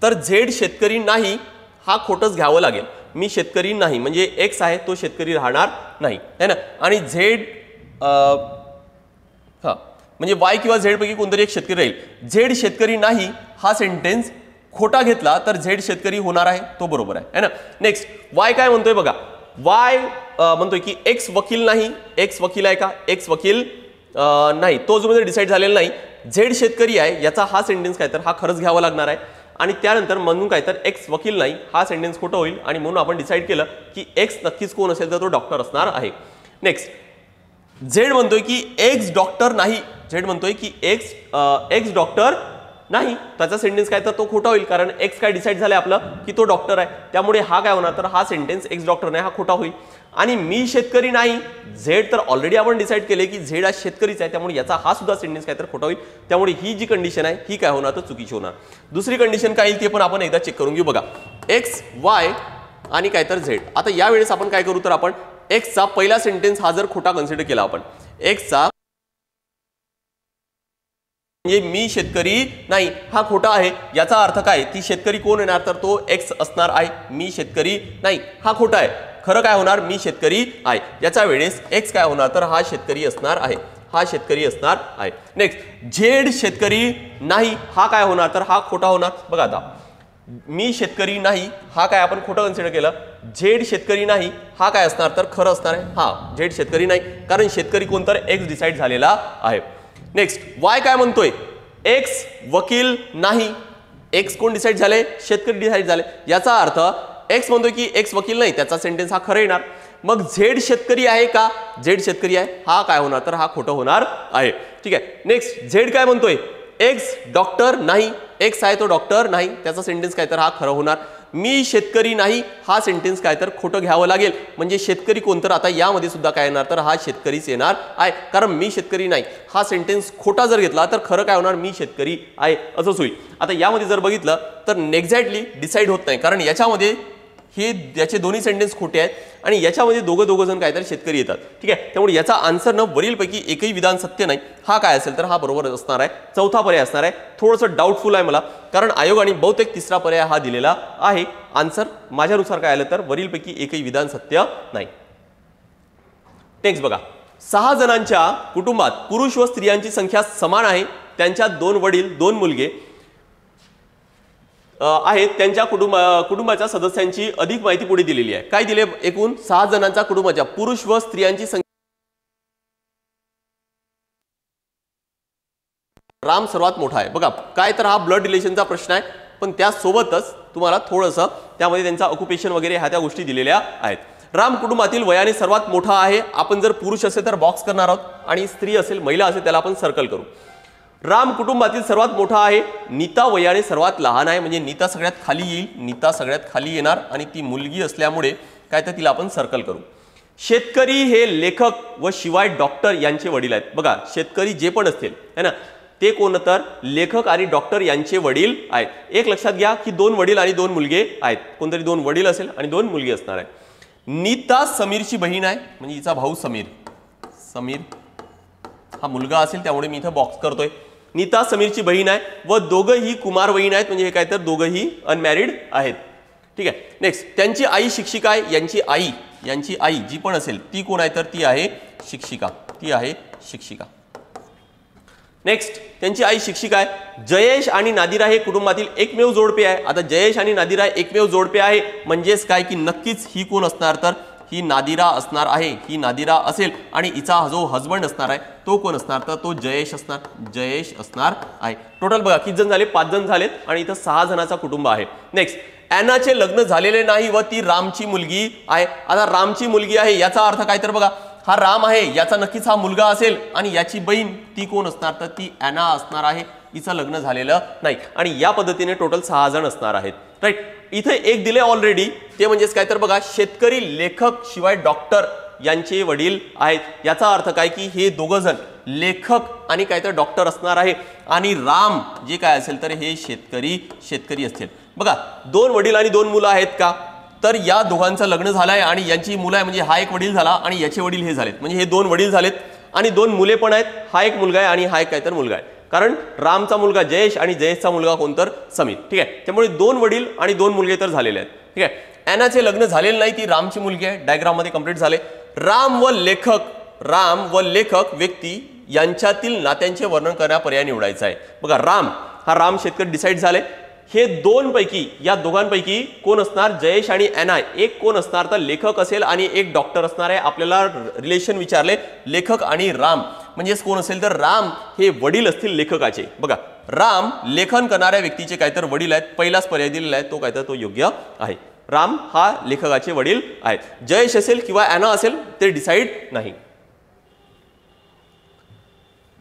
[SPEAKER 1] तर झेड शेतकरी नाही हा खोटच घ्यावं लागेल. मी शेतकरी नाही म्हणजे एक्स आहे तो शेतकरी राहणार नाही है ना. आणि झेड हा म्हणजे वाय किंवा झेड पैकी कोणतरी एक शेतकरी राहील. झेड शेतकरी नाही हा सेंटेन्स खोटा घेतला तर झेड शेतकरी होणार आहे, तो बरोबर आहे है ना. नेक्स्ट वाय काय म्हणतोय बघा. वाय म्हणतोय की एक्स वकील नाही. एक्स वकील आहे का? एक्स वकील नाही, तो अजून डिसाईड झालेला नाही. झेड शेतकरी आहे याचा हा सेंटेन्स काय तर हा खरंच घ्यावा लागणार आहे. आणि त्यानंतर म्हणून काय तर एक्स वकील नाही हा सेंटेन्स खोटं होईल आणि म्हणून आपण डिसाईड केलं की एक्स नक्कीच कोण असेल तर तो डॉक्टर असणार आहे. नेक्स्ट झेड म्हणतोय की एक्स डॉक्टर नाही. झेड म्हणतोय की एक्स डॉक्टर नाही, त्याचा सेंटेन्स काय तर तो खोटा होईल कारण एक्स काय डिसाईड झालंय आपलं की तो डॉक्टर आहे. त्यामुळे हा काय होणार तर हा सेंटेन्स एक्स डॉक्टर नाही हा खोटा होईल. आणि मी शेतकरी नाही, झेड तर ऑलरेडी आपण डिसाईड केले की झेड हा शेतकरीच आहे, त्यामुळे याचा हा सुद्धा सेंटेन्स काय तर खोटा होईल. त्यामुळे ही जी कंडिशन आहे ही काय होणार तर चुकीची होणार. दुसरी कंडिशन काय येईल ते पण आपण एकदा चेक करून घेऊ बघा. एक्स वाय आणि काय तर झेड. आता या वेळेस आपण काय करू तर आपण एक्सचा पहिला सेंटेन्स हा जर खोटा कन्सिडर केला आपण एक्सचा म्हणजे मी शेतकरी नाही हा खोटा आहे, याचा अर्थ काय ती शेतकरी कोण येणार तर तो एक्स असणार आहे. मी शेतकरी नाही हा खोटा आहे, खरं काय होणार मी शेतकरी आहे. याच्या वेळेस एक्स काय होणार तर हा शेतकरी असणार आहे, हा शेतकरी असणार आहे. नेक्स्ट झेड शेतकरी नाही हा काय होणार तर हा खोटा होणार. बघा आता मी शेतकरी नाही हा काय आपण खोटं कन्सिडर केलं. झेड शेतकरी नाही हा काय असणार तर खरं असणार आहे. हा झेड शेतकरी नाही कारण शेतकरी कोणतर एक्स डिसाईड झालेला आहे. नेक्स्ट वाय काय म्हणतोय एक्स वकील नाही. एक्स कोण डिसाईड झाले शेतकरी डिसाईड झाले. याचा अर्थ एक्स म्हणतोय की एक्स वकील नाही, त्याचा सेंटेन्स हा खरं येणार. मग झेड शेतकरी आहे का? झेड शेतकरी आहे हा काय होणार तर हा खोटं होणार आहे. ठीक आहे. नेक्स्ट झेड काय म्हणतोय एक्स डॉक्टर नाही. एक्स आहे तो डॉक्टर नाही, त्याचा सेंटेन्स काय तर हा खरं होणार. मी शेतकरी नाही हा सेंटेन्स काय तर खोटं घ्यावं लागेल म्हणजे शेतकरी कोणतर आता यामध्ये सुद्धा काय येणार तर हा शेतकरीच येणार आहे कारण मी शेतकरी नाही हा सेंटेन्स खोटा जर घेतला तर खरं काय होणार मी शेतकरी आहे असंच होईल. आता यामध्ये जर बघितलं तर एक्झॅक्टली डिसाईड होत नाही कारण याच्यामध्ये हे याचे दोन्ही सेंटेन्स खोटे आहेत आणि याच्यामध्ये दोघं जण काहीतरी शेतकरी येतात. ठीक आहे. त्यामुळे याचा आन्सर न वरीलपैकी एकही विधान सत्य नाही. हा काय असेल तर हा बरोबर असणार आहे, चौथा पर्याय असणार आहे. थोडंसं डाऊटफुल आहे मला कारण आयोगाने बहुतेक तिसरा पर्याय हा दिलेला आहे. आन्सर माझ्यानुसार काय आलं तर वरीलपैकी एकही विधान सत्य नाही. नेक्स्ट बघा 6 जणांच्या कुटुंबात पुरुष व स्त्रियांची संख्या समान आहे. त्यांच्यात 2 वडील 2 मुलगे आहेत. त्यांच्या कुटुंबाच्या सदस्यांची अधिक माहिती पुढे दिलेली आहे. काय दिले एकूण 6 जणांच्या कुटुंबाच्या पुरुष व स्त्रियांची संख्या. राम सर्वात मोठा आहे. बघा काय तर हा ब्लड रिलेशनचा प्रश्न आहे पण त्यासोबतच तुम्हाला थोडंसं त्यामध्ये त्यांचा ऑक्युपेशन वगैरे ह्या त्या गोष्टी दिलेल्या आहेत. राम कुटुंबातील वयाने सर्वात मोठा आहे. आपण जर पुरुष असेल तर बॉक्स करणार आहोत आणि स्त्री असेल महिला असेल त्याला आपण सर्कल करू. राम कुटुंबातील सर्वात मोठा आहे. नीता वयाने सर्वात लहान आहे म्हणजे नीता सगळ्यात खाली येईल. नीता सगळ्यात खाली येणार आणि ती मुलगी असल्यामुळे काय तर तिला आपण सर्कल करू. शेतकरी हे लेखक व शिवाय डॉक्टर यांचे वडील आहेत. बघा शेतकरी जे पण असतील है ना ते कोण तर लेखक आणि डॉक्टर यांचे वडील आहेत. एक लक्षात घ्या की 2 वडील आणि 2 मुलगे आहेत. कोणतरी 2 वडील असेल आणि 2 मुलगे असणार आहे. नीता समीरची बहीण आहे म्हणजे हिचा भाऊ समीर हा मुलगा असेल त्यामुळे मी इथं बॉक्स करतोय. नीता समीरची बहीण आहे व दोघंही कुमारवयीन आहेत म्हणजे हे काय तर दोघंही अनमॅरिड आहेत. ठीक आहे. नेक्स्ट त्यांची आई शिक्षिका आहे. यांची आई जी पण असेल ती कोण आहे तर ती आहे शिक्षिका. नेक्स्ट त्यांची आई शिक्षिका आहे. जयेश आणि नादिरा हे कुटुंबातील एकमेव जोडपे आहे. आता जयेश आणि नादिरा एकमेव जोडपे आहे म्हणजेच काय की नक्कीच ही कोण असणार तर ही नादिरा असणार आहे. ही नादिरा असेल आणि हिचा जो हजबंड असणार आहे तो कोण असणार तर तो जयेश असणार आहे. टोटल बघा किती जण झाले 5 जण झालेत आणि इथं 6 जणांचा कुटुंब आहे. नेक्स्ट ॲनाचे लग्न झालेले नाही व ती रामची मुलगी आहे. आता रामची मुलगी आहे याचा अर्थ काय तर बघा हा राम आहे याचा नक्कीच हा मुलगा असेल आणि याची बहीण ती कोण असणार तर ती ॲना असणार आहे. हिचं लग्न झालेलं नाही आणि या पद्धतीने टोटल 6 जण असणार आहेत. राईट. इथे एक दिले ऑलरेडी ते म्हणजेच काय तर बघा शेतकरी लेखक शिवाय डॉक्टर यांचे वडील आहेत. याचा अर्थ काय की हे दोघं जण लेखक आणि काय तर डॉक्टर असणार आहे आणि राम जे काय असेल तर हे शेतकरी असतील. बघा 2 वडील आणि 2 मुलं आहेत का तर या दोघांचं लग्न झालंय आणि यांची मुलं आहे म्हणजे हा एक वडील झाला आणि याचे वडील हे झालेत म्हणजे हे 2 वडील झालेत आणि 2 मुले पण आहेत. हा एक मुलगा आहे आणि हा एक काय तर मुलगा आहे. कारण रामचा मुलगा जयेश आणि जयेशचा मुलगा कोण तर समीर. ठीक आहे, त्यामुळे 2 वडील आणि 2 मुलगे तर झालेले आहेत. ठीक आहे, ॲनाचे लग्न झालेले नाही, ती रामची मुलगी आहे, डायग्राम मध्ये कंप्लीट झाले. राम व लेखक व्यक्ती यांच्यातील नात्यांचे वर्णन करण्या पर्याय निवडायचा आहे. बघा राम शेतकरी डिसाईड झाले. हे 2 पैकी या दोघांपैकी कोण असणार, जयेश आणि ॲना. एक कोण असणार तर लेखक असेल आणि एक डॉक्टर असणार आहे. आपल्याला रिलेशन विचारले लेखक आणि राम, म्हणजे कोण असेल तर राम हे वडील असतील लेखकाचे. बघा राम लेखन करणाऱ्या व्यक्तीचे काहीतरी वडील आहेत. पहिलाच पर्याय दिलेला आहे तो काहीतरी तो योग्य आहे. राम हा लेखकाचे वडील आहेत. जयेश असेल किंवा ॲना असेल ते डिसाईड नाही.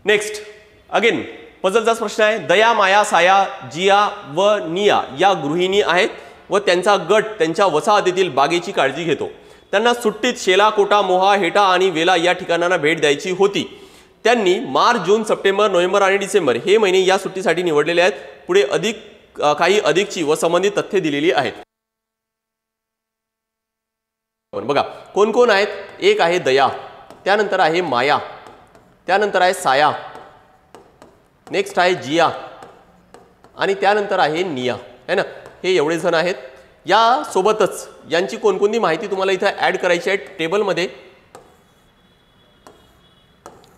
[SPEAKER 1] नेक्स्ट अगेन पझलचाच प्रश्न आहे. दया, माया, साया, जिया व निया या गृहिणी आहेत व त्यांचा गट त्यांच्या वसाहतीतील बागेची काळजी घेतो. त्यांना सुट्टीत शेला, कोटा, मोहा, हेटा आणि वेला या ठिकाणांना भेट द्यायची होती. त्यांनी मार्च, जून, सप्टेंबर, नोव्हेंबर आणि डिसेंबर हे महिने या सुट्टीसाठी निवडलेले आहेत. पुढे काही अधिकची व संबंधित तथ्ये दिलेली आहेत. बघा कोण कोण आहेत. एक आहे दया, त्यानंतर आहे माया, त्यानंतर आहे साया, नेक्स्ट आहे जिया आणि त्यानंतर आहे निया, है ना. हे एवढे जण आहेत. या सोबतच यांची कोणकोणती माहिती तुम्हाला इथे ऍड करायची आहे.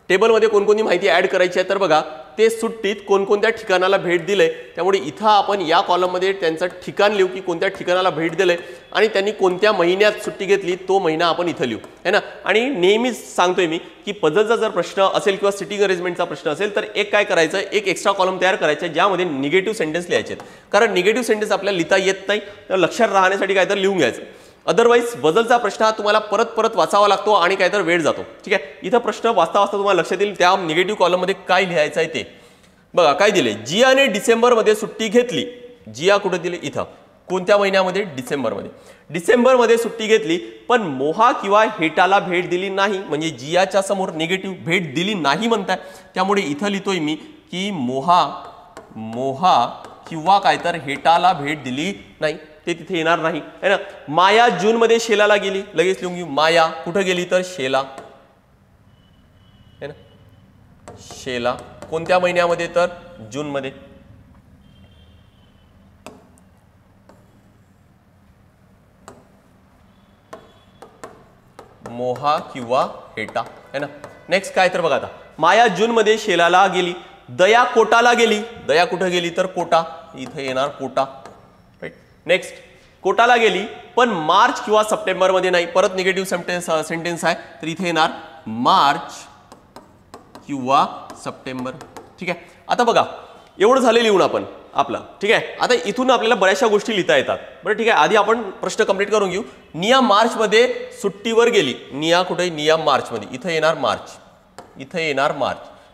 [SPEAKER 1] टेबलमध्ये कोणकोणती माहिती ऍड करायची आहे तर बघा ते सुट्टीत कोणकोणत्या ठिकाणाला भेट दिले. त्यामुळे इथं आपण या कॉलममध्ये त्यांचं ठिकाण लिहू की कोणत्या ठिकाणाला भेट दिले आणि त्यांनी कोणत्या महिन्यात सुट्टी घेतली तो महिना आपण इथं लिहू, है ना. आणि नेहमीच सांगतोय मी की पझलचा जर प्रश्न असेल किंवा सिटिंग अरेंजमेंटचा प्रश्न असेल तर एक काय करायचं, एक एक्स्ट्रा कॉलम तयार करायचा ज्यामध्ये निगेटिव्ह सेंटेन्स लिहायचे. कारण निगेटिव्ह सेंटेन्स आपल्याला लिहिता येत नाही, तर लक्षात राहण्यासाठी काय तर लिहून घ्यायचं. अदरवाईज पझलचा प्रश्न हा तुम्हाला परत वाचावा लागतो आणि काहीतरी वेळ जातो. ठीक आहे, इथं प्रश्न वाचता तुम्हाला लक्षात येईल त्या निगेटिव्ह कॉलममध्ये काय लिहायचं आहे ते. बघा काय दिले, जियाने डिसेंबरमध्ये सुट्टी घेतली. जिया कुठे दिली, इथं. कोणत्या महिन्यामध्ये, डिसेंबरमध्ये सुट्टी घेतली, पण मोहा किंवा हेटाला भेट दिली नाही. म्हणजे जियाच्या समोर निगेटिव्ह भेट दिली नाही म्हणताय, त्यामुळे इथं लिहितोय मी की मोहा किंवा काय तर हेटाला भेट दिली नाही, ते तिथे येणार नाही, है ना. माया जूनमध्ये शेलाला गेली, लगेच लिहून घेऊ. माया कुठं गेली तर शेला, है ना. शेला कोणत्या महिन्यामध्ये तर जूनमध्ये. मोहा किंवा हेटा, है ना. नेक्स्ट काय तर बघा आता माया जूनमध्ये शेलाला गेली. दया कोटाला गेली. दया कुठं गेली तर कोटा, इथे येणार कोटा, राईट. नेक्स्ट कोटाला गेली पण मार्च किंवा सप्टेंबरमध्ये नाही. परत निगेटिव्ह सेंटेन्स आहे तर इथे येणार मार्च किंवा सप्टेंबर. ठीक आहे, आता बघा एवढं झाले लिहून आपण आपलं. ठीक आहे, आता इथून आपल्याला बऱ्याचशा गोष्टी लिहिता येतात. बरं ठीक आहे, आधी आपण प्रश्न कंप्लीट करून घेऊ. निया मार्चमध्ये सुट्टीवर गेली. निया कुठे, निया मार्चमध्ये, इथं येणार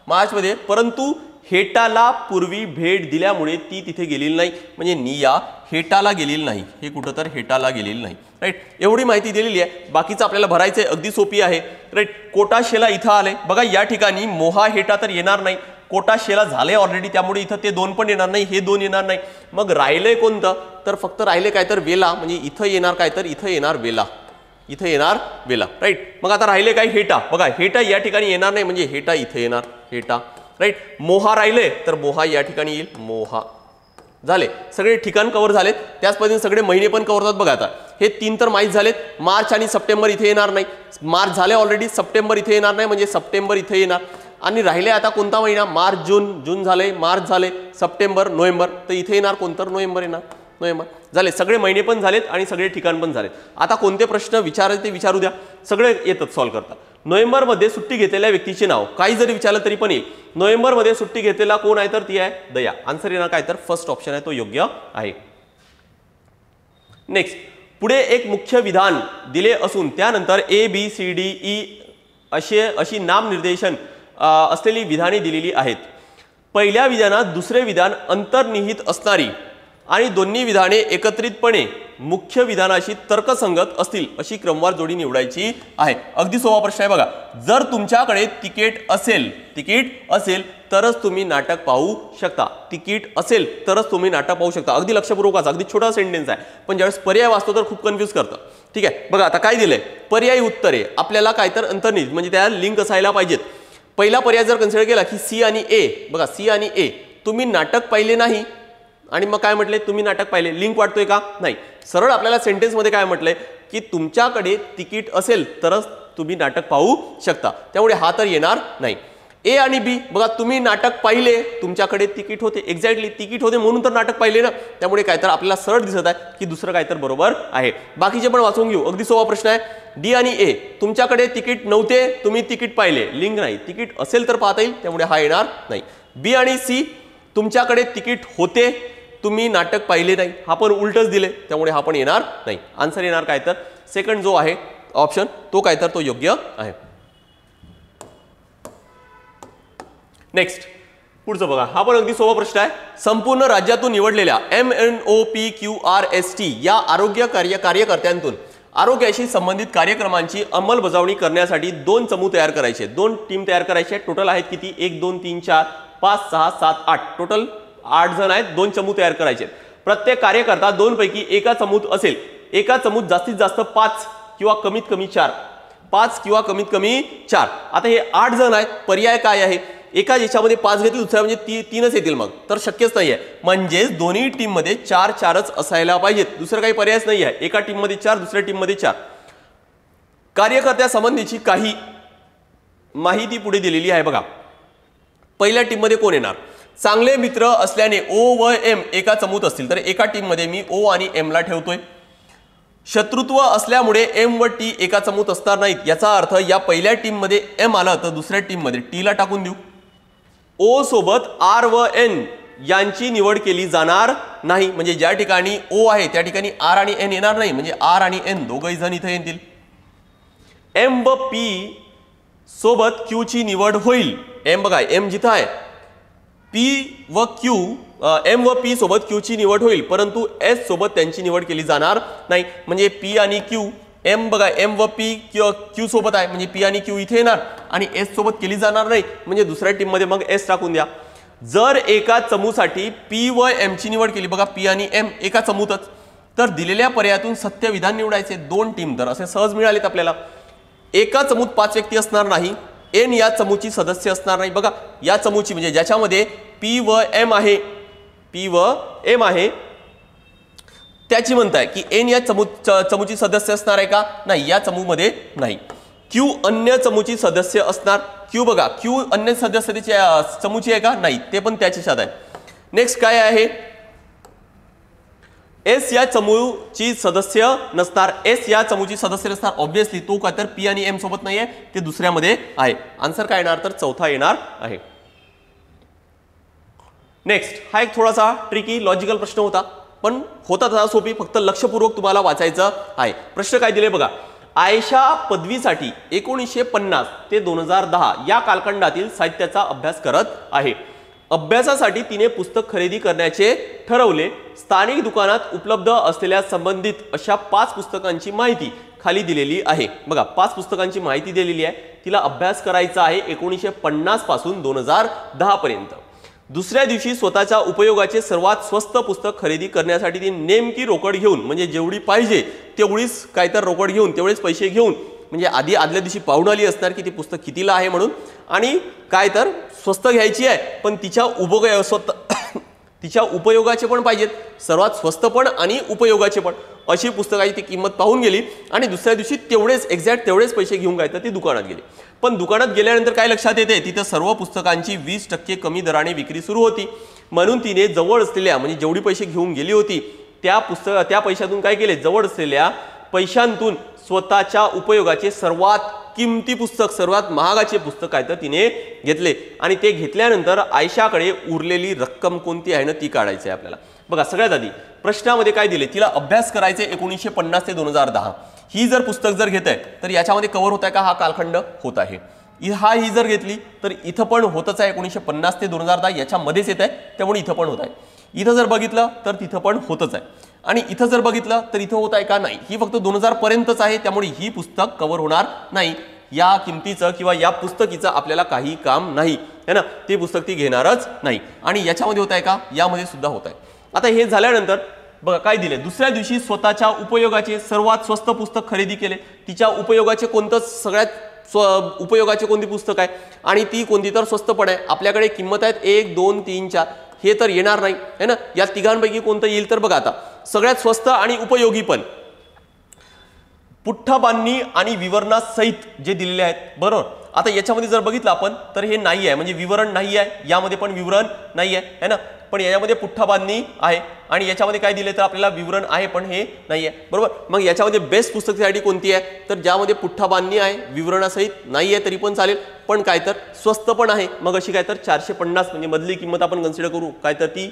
[SPEAKER 1] मार्चमध्ये. परंतु हेटाला पूर्वी भेट दिल्यामुळे ती तिथे गेलेली नाही. म्हणजे निया हेटाला गेलेली नाही. हे कुठं तर हेटाला गेलेली नाही, राईट. एवढी माहिती दिलेली आहे. बाकीचं आपल्याला भरायचं आहे, अगदी सोपी आहे, राईट. कोटा शेला इथं आले. बघा या ठिकाणी मोहा हेटा तर येणार नाही, कोटा शेला झाले ऑलरेडी, त्यामुळे इथं ते 2 पण येणार नाही, हे 2 येणार नाही. मग राहिले कोणतं तर फक्त राहिले काय तर वेला. म्हणजे इथं येणार काय तर इथं येणार वेला, राईट. मग आता राहिले काय, हेटा. बघा हेटा या ठिकाणी येणार नाही, म्हणजे हेटा इथे येणार, हेटा, राईट. मोहा राहिले तर मोहा या ठिकाणी येईल, मोहा. झाले सगळे ठिकाण कव्हर झालेत. त्याच पद्धतीने सगळे महिने पण कव्हर होतात. बघा आता हे 3 तर माहीत झालेत. मार्च आणि सप्टेंबर इथे येणार नाही, मार्च झाले ऑलरेडी, सप्टेंबर इथे येणार नाही, म्हणजे सप्टेंबर इथे येणार. आणि राहिले आता कोणता महिना, मार्च जून झाले, मार्च झाले, सप्टेंबर नोव्हेंबर, तर इथे येणार कोणतं, नोव्हेंबर येणार, नोव्हेंबर. झाले सगळे महिने पण झालेत आणि सगळे ठिकाण पण झालेत. आता कोणते प्रश्न विचारायचे ते विचारू द्या, सगळे येतात सॉल्व्ह करता. नोव्हेंबरमध्ये सुट्टी घेतलेल्या व्यक्तीचे नाव काही जरी विचारलं तरी पण येईल. नोव्हेंबरमध्ये सुट्टी घेतलेला कोण आहे तर ती आहे दया. आन्सर येणार काय तर फर्स्ट ऑप्शन आहे, तो योग्य आहे. नेक्स्ट पुढे एक मुख्य विधान दिले असून त्यानंतर ABCDE अशी नामनिर्देशन असलेली विधाने दिलेली आहेत. पहिल्या विधानात दुसरे विधान अंतर्निहित असणारी आणि दोन्ही विधाने एकत्रितपणे मुख्य विधानाशी तर्कसंगत असतील अशी क्रमवार जोडी निवडायची आहे. अगदी सोपा प्रश्न आहे बघा. जर तुमच्याकडे तिकीट असेल तरच तुम्ही नाटक पाहू शकता. अगदी लक्षपूर्वक, अगदी छोटा सेंटेन्स आहे, पण ज्यावेळेस पर्याय वाचतो तर खूप कन्फ्यूज करतं. ठीक आहे, बघा आता काय दिलंय, पर्यायी उत्तरे. आपल्याला काय तर अंतर्निहित म्हणजे त्या लिंक असायला पाहिजेत. पहिला पर्याय जर कन्सिडर केला की सी आणि ए, बघा सी आणि ए, तुम्ही नाटक पाहिले नाही आणि मग काय म्हटले, तुम्ही नाटक पाहिले, लिंक वाटतोय का, नाही. सरळ आपल्याला सेंटेन्स मध्ये काय म्हटलंय की तुमच्याकडे तिकीट असेल तरच तुम्ही नाटक पाहू शकता, त्यामुळे हा तर येणार नाही. ए आणि बी, बघा तुम्ही नाटक पाहिले, तुमच्याकडे तिकीट होते, एक्झॅक्टली तिकीट होते म्हणून तर नाटक पाहिले ना, त्यामुळे काय तर आपल्याला सरळ दिसत आहे की दुसरं काय तर बरोबर आहे. बाकीचे पण वाचून घेऊ, अगदी सोपा प्रश्न आहे. डी आणि ए, तुमच्याकडे तिकीट नव्हते, तुम्ही तिकीट पाहिले, लिंक नाही, तिकीट असेल तर पाहता येईल, त्यामुळे हा येणार नाही. बी आणि सी, तुमच्याकडे तिकीट होते, तुम्ही नाटक पाहिले नाही, हा पण उलटच दिले, त्यामुळे हा पण येणार नाही. आन्सर येणार काय तर सेकंड जो आहे ऑप्शन, तो काय तर तो योग्य आहे. नेक्स्ट पुढचं बघा, हा पण अगदी सोपा प्रश्न आहे. संपूर्ण राज्यातून निवडलेल्या MNOPQRST या आरोग्य कार्यकर्त्यांतून आरोग्याशी संबंधित कार्यक्रमांची अंमलबजावणी करण्यासाठी 2 समूह तयार करायचे, 2 टीम तयार करायचे. टोटल आहेत किती, 1 2 3 4 5 6 7 8, टोटल 8 जण आहेत. 2 चमू तयार करायचे. प्रत्येक कार्यकर्ता 2 पैकी एका चमूत असेल. एका चमूत जास्तीत जास्त 5 किंवा कमीत कमी 4, 5 किंवा कमीत कमी 4. आता हे 8 जण आहेत, पर्याय काय आहे, एका याच्यामध्ये 5 घेतली, दुसऱ्या म्हणजे 3च येतील, मग तर शक्यच नाही आहे. म्हणजेच दोन्ही टीम मध्ये 4-4च असायला पाहिजेत, दुसरं काही पर्यायच नाही आहे. एका टीम मध्ये 4, दुसऱ्या टीम मध्ये 4. कार्यकर्त्या संबंधीची काही माहिती पुढे दिलेली आहे बघा. पहिल्या टीम मध्ये कोण येणार, चांगले मित्र असल्याने ओ व एम एका चमूत असतील, तर एका टीम मध्ये मी ओ आणि एम ला ठेवतोय. शत्रुत्व असल्यामुळे एम व टी एका चमूत असणार नाहीत, याचा अर्थ या पहिल्या टीम मध्ये एम आलं तर दुसऱ्या टीम मध्ये टी ला टाकून देऊ. ओ सोबत आर व एन यांची निवड केली जाणार नाही, म्हणजे ज्या ठिकाणी ओ आहे त्या ठिकाणी आर आणि एन येणार नाही, म्हणजे आर आणि एन दोघही जण इथे येतील. एम व पी सोबत क्यू ची निवड होईल. एम बघा, एम जिथं आहे, पी व क्यू, एम व पी सोबत क्यू ची निवड होईल, परंतु एस सोबत त्यांची निवड केली जाणार नाही. म्हणजे पी आणि क्यू, एम बघा एम व पी क्यू सोबत आहे, म्हणजे पी आणि क्यू इथे येणार आणि एस सोबत केली जाणार नाही, म्हणजे दुसऱ्या टीम मध्ये मग एस टाकून द्या. जर एका चमूसाठी पी व एम ची निवड केली, बघा पी आणि एम एका चमूतच, तर दिलेल्या पर्यायातून सत्य विधान निवडायचे. 2 टीम तर असे सहज मिळालेत आपल्याला. एका चमूत 5 व्यक्ती असणार नाही, एन या चमूची सदस्य असणार नाही. बघा या चमूची म्हणजे ज्याच्यामध्ये पी व एम आहे, पी व एम आहे, त्याची म्हणताय की एन या चमूची सदस्य असणार आहे का, नाही, या चमूमध्ये नाही. क्यू अन्य चमूची सदस्य असणार, क्यू बघा क्यू अन्य सदस्यतेच्या चमूची आहे का, नाही, ते पण त्याच्यात आहे. नेक्स्ट काय आहे, एस या चमूची सदस्य नसणार, एस या चमूची सदस्य नसणार, ऑब्विसली तो काय तर पी आणि एम सोबत नाहीये, ते दुसऱ्यामध्ये आहे. आन्सर काय येणार तर चौथा येणार आहे. नेक्स्ट हा एक थोडासा ट्रिकी लॉजिकल प्रश्न होता, पण होता तसा सोपी, फक्त लक्षपूर्वक तुम्हाला वाचायचं आहे. प्रश्न काय दिले बघा, आयशा पदवीसाठी 1950 ते 2010 या कालखंडातील साहित्याचा अभ्यास करत आहे. अभ्यासासाठी तिने पुस्तक खरेदी करण्याचे ठरवले. स्थानिक दुकानात उपलब्ध असलेल्या संबंधित अशा 5 पुस्तकांची माहिती खाली दिलेली आहे. बघा 5 पुस्तकांची माहिती दिलेली आहे. तिला अभ्यास करायचा आहे 1950 पासून 2010 पर्यंत. दुसऱ्या दिवशी स्वतःच्या उपयोगाचे सर्वात स्वस्त पुस्तक खरेदी करण्यासाठी ती नेमकी रोकड घेऊन, म्हणजे जेवढी पाहिजे तेवढीच काय तर रोकड घेऊन, तेवढेच पैसे घेऊन, म्हणजे आदल्या दिवशी पाहून आली असणार की ती पुस्तक कितीला आहे म्हणून, आणि काय तर स्वस्त घ्यायची आहे, पण तिच्या उपयोगाचे पण पाहिजेत, सर्वात स्वस्त पण आणि उपयोगाचे पण, अशी पुस्तकाची ती किंमत पाहून गेली आणि दुसऱ्या दिवशी तेवढेच एक्झॅक्ट तेवढेच पैसे घेऊन काय तर ती दुकानात गेली. पण दुकानात गेल्यानंतर काय लक्षात येते, तिथं सर्व पुस्तकांची 20% कमी दराने विक्री सुरू होती. म्हणून तिने जवळ असलेल्या, म्हणजे जेवढी पैसे घेऊन गेली होती त्या पैशातून काय केले, जवळ असलेल्या पैशांतून स्वतःच्या उपयोगाचे सर्वात किमती पुस्तक, सर्वात महागाचे पुस्तक काय तर तिने घेतले. आणि ते घेतल्यानंतर आयशाकडे उरलेली रक्कम कोणती आहे ना ती काढायची आहे आपल्याला. बघा सगळ्यात आधी प्रश्नामध्ये काय दिले, तिला अभ्यास करायचे 1950 ते 2010. ही जर पुस्तक जर घेत आहे तर याच्यामध्ये कव्हर होत आहे का, हा कालखंड होत आहे. ही जर घेतली तर इथं पण होतच आहे, 1950 ते 2010 याच्यामध्येच येत आहे, त्यामुळे इथं पण होत आहे. इथं जर बघितलं तर तिथं पण होतच आहे, आणि इथं जर बघितलं तर इथं होत आहे का, नाही, ही फक्त 2000 पर्यंतच आहे, त्यामुळे ही पुस्तक कव्हर होणार नाही. या किमतीचं किंवा या पुस्तकीचं आपल्याला काही काम नाही है ना, ते पुस्तक ती घेणारच नाही. आणि याच्यामध्ये होत आहे का, यामध्ये सुद्धा होत आहे. आता हे झाल्यानंतर बघा काय दिले, दुसऱ्या दिवशी स्वतःच्या उपयोगाचे सर्वात स्वस्त पुस्तक खरेदी केले. तिच्या उपयोगाचे कोणतं सगळ्यात उपयोगाची कोणती पुस्तक आहे आणि ती कोणती तर स्वस्त पण आहे. आपल्याकडे किंमत आहेत 1 2 3 4, हे तर येणार नाही है ना. या तिघांपैकी कोणतं येईल तर बघा आता सगळ्यात स्वस्त आणि उपयोगी पण पुठ्ठा बांधणी आणि विवरणासहित जे दिलेले आहेत बरोबर. आता याच्यामध्ये जर बघितलं आपण तर हे नाही आहे, म्हणजे विवरण नाही आहे, यामध्ये पण विवरण नाही आहे है ना. पण याच्यामध्ये पुठ्ठा बांधणी आहे आणि याच्यामध्ये काय दिले तर आपल्याला विवरण आहे पण हे नाही आहे बरोबर. मग याच्यामध्ये बेस्ट पुस्तक त्यासाठी कोणती आहे तर ज्यामध्ये पुठ्ठा बांधणी आहे विवरणासहित नाही आहे तरी पण चालेल, पण काय तर स्वस्त पण आहे. मग अशी काय तर 450 म्हणजे मधली किंमत आपण कन्सिडर करू काय तर ती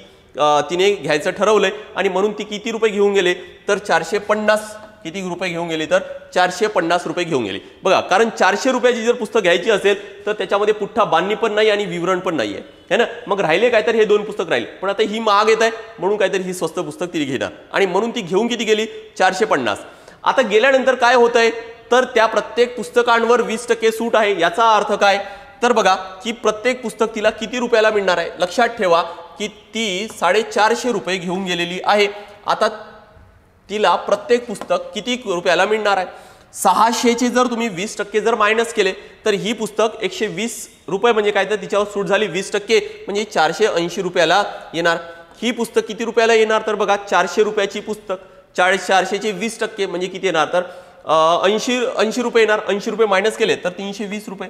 [SPEAKER 1] तिने घ्यायचं ठरवलंय आणि म्हणून ती किती रुपये घेऊन गेले तर 450. किती रुपये घेऊन गेली तर 450 रुपये घेऊन गेली बघा. कारण 400 रुपयाची जर पुस्तक घ्यायची असेल तर त्याच्यामध्ये पुठ्ठा बांधणी पण नाही आणि विवरण पण नाही आहे ना. मग राहिले काय तर हे दोन पुस्तक राहिले, पण आता ही महाग येत आहे म्हणून काहीतरी ही स्वस्त पुस्तक ती घेणार आणि म्हणून ती घेऊन किती गेली 450. आता गेल्यानंतर काय होत आहे तर त्या प्रत्येक पुस्तकांवर 20% सूट आहे. याचा अर्थ काय तर बघा की प्रत्येक पुस्तक तिला किती रुपयाला मिळणार आहे. लक्षात ठेवा की ती 450 रुपये घेऊन गेलेली आहे. आता तिला प्रत्येक पुस्तक किती रुपयाला मिळणार आहे. 600चे जर तुम्ही 20% जर मायनस केले तर ही पुस्तक 120 रुपये म्हणजे काय तर तिच्यावर सूट झाली 20% म्हणजे 480 रुपयाला येणार. ही पुस्तक किती रुपयाला येणार तर बघा 400 रुपयाची पुस्तक 400चे 20% म्हणजे किती येणार तर 80 रुपये येणार. 80 रुपये मायनस केले तर 320 रुपये.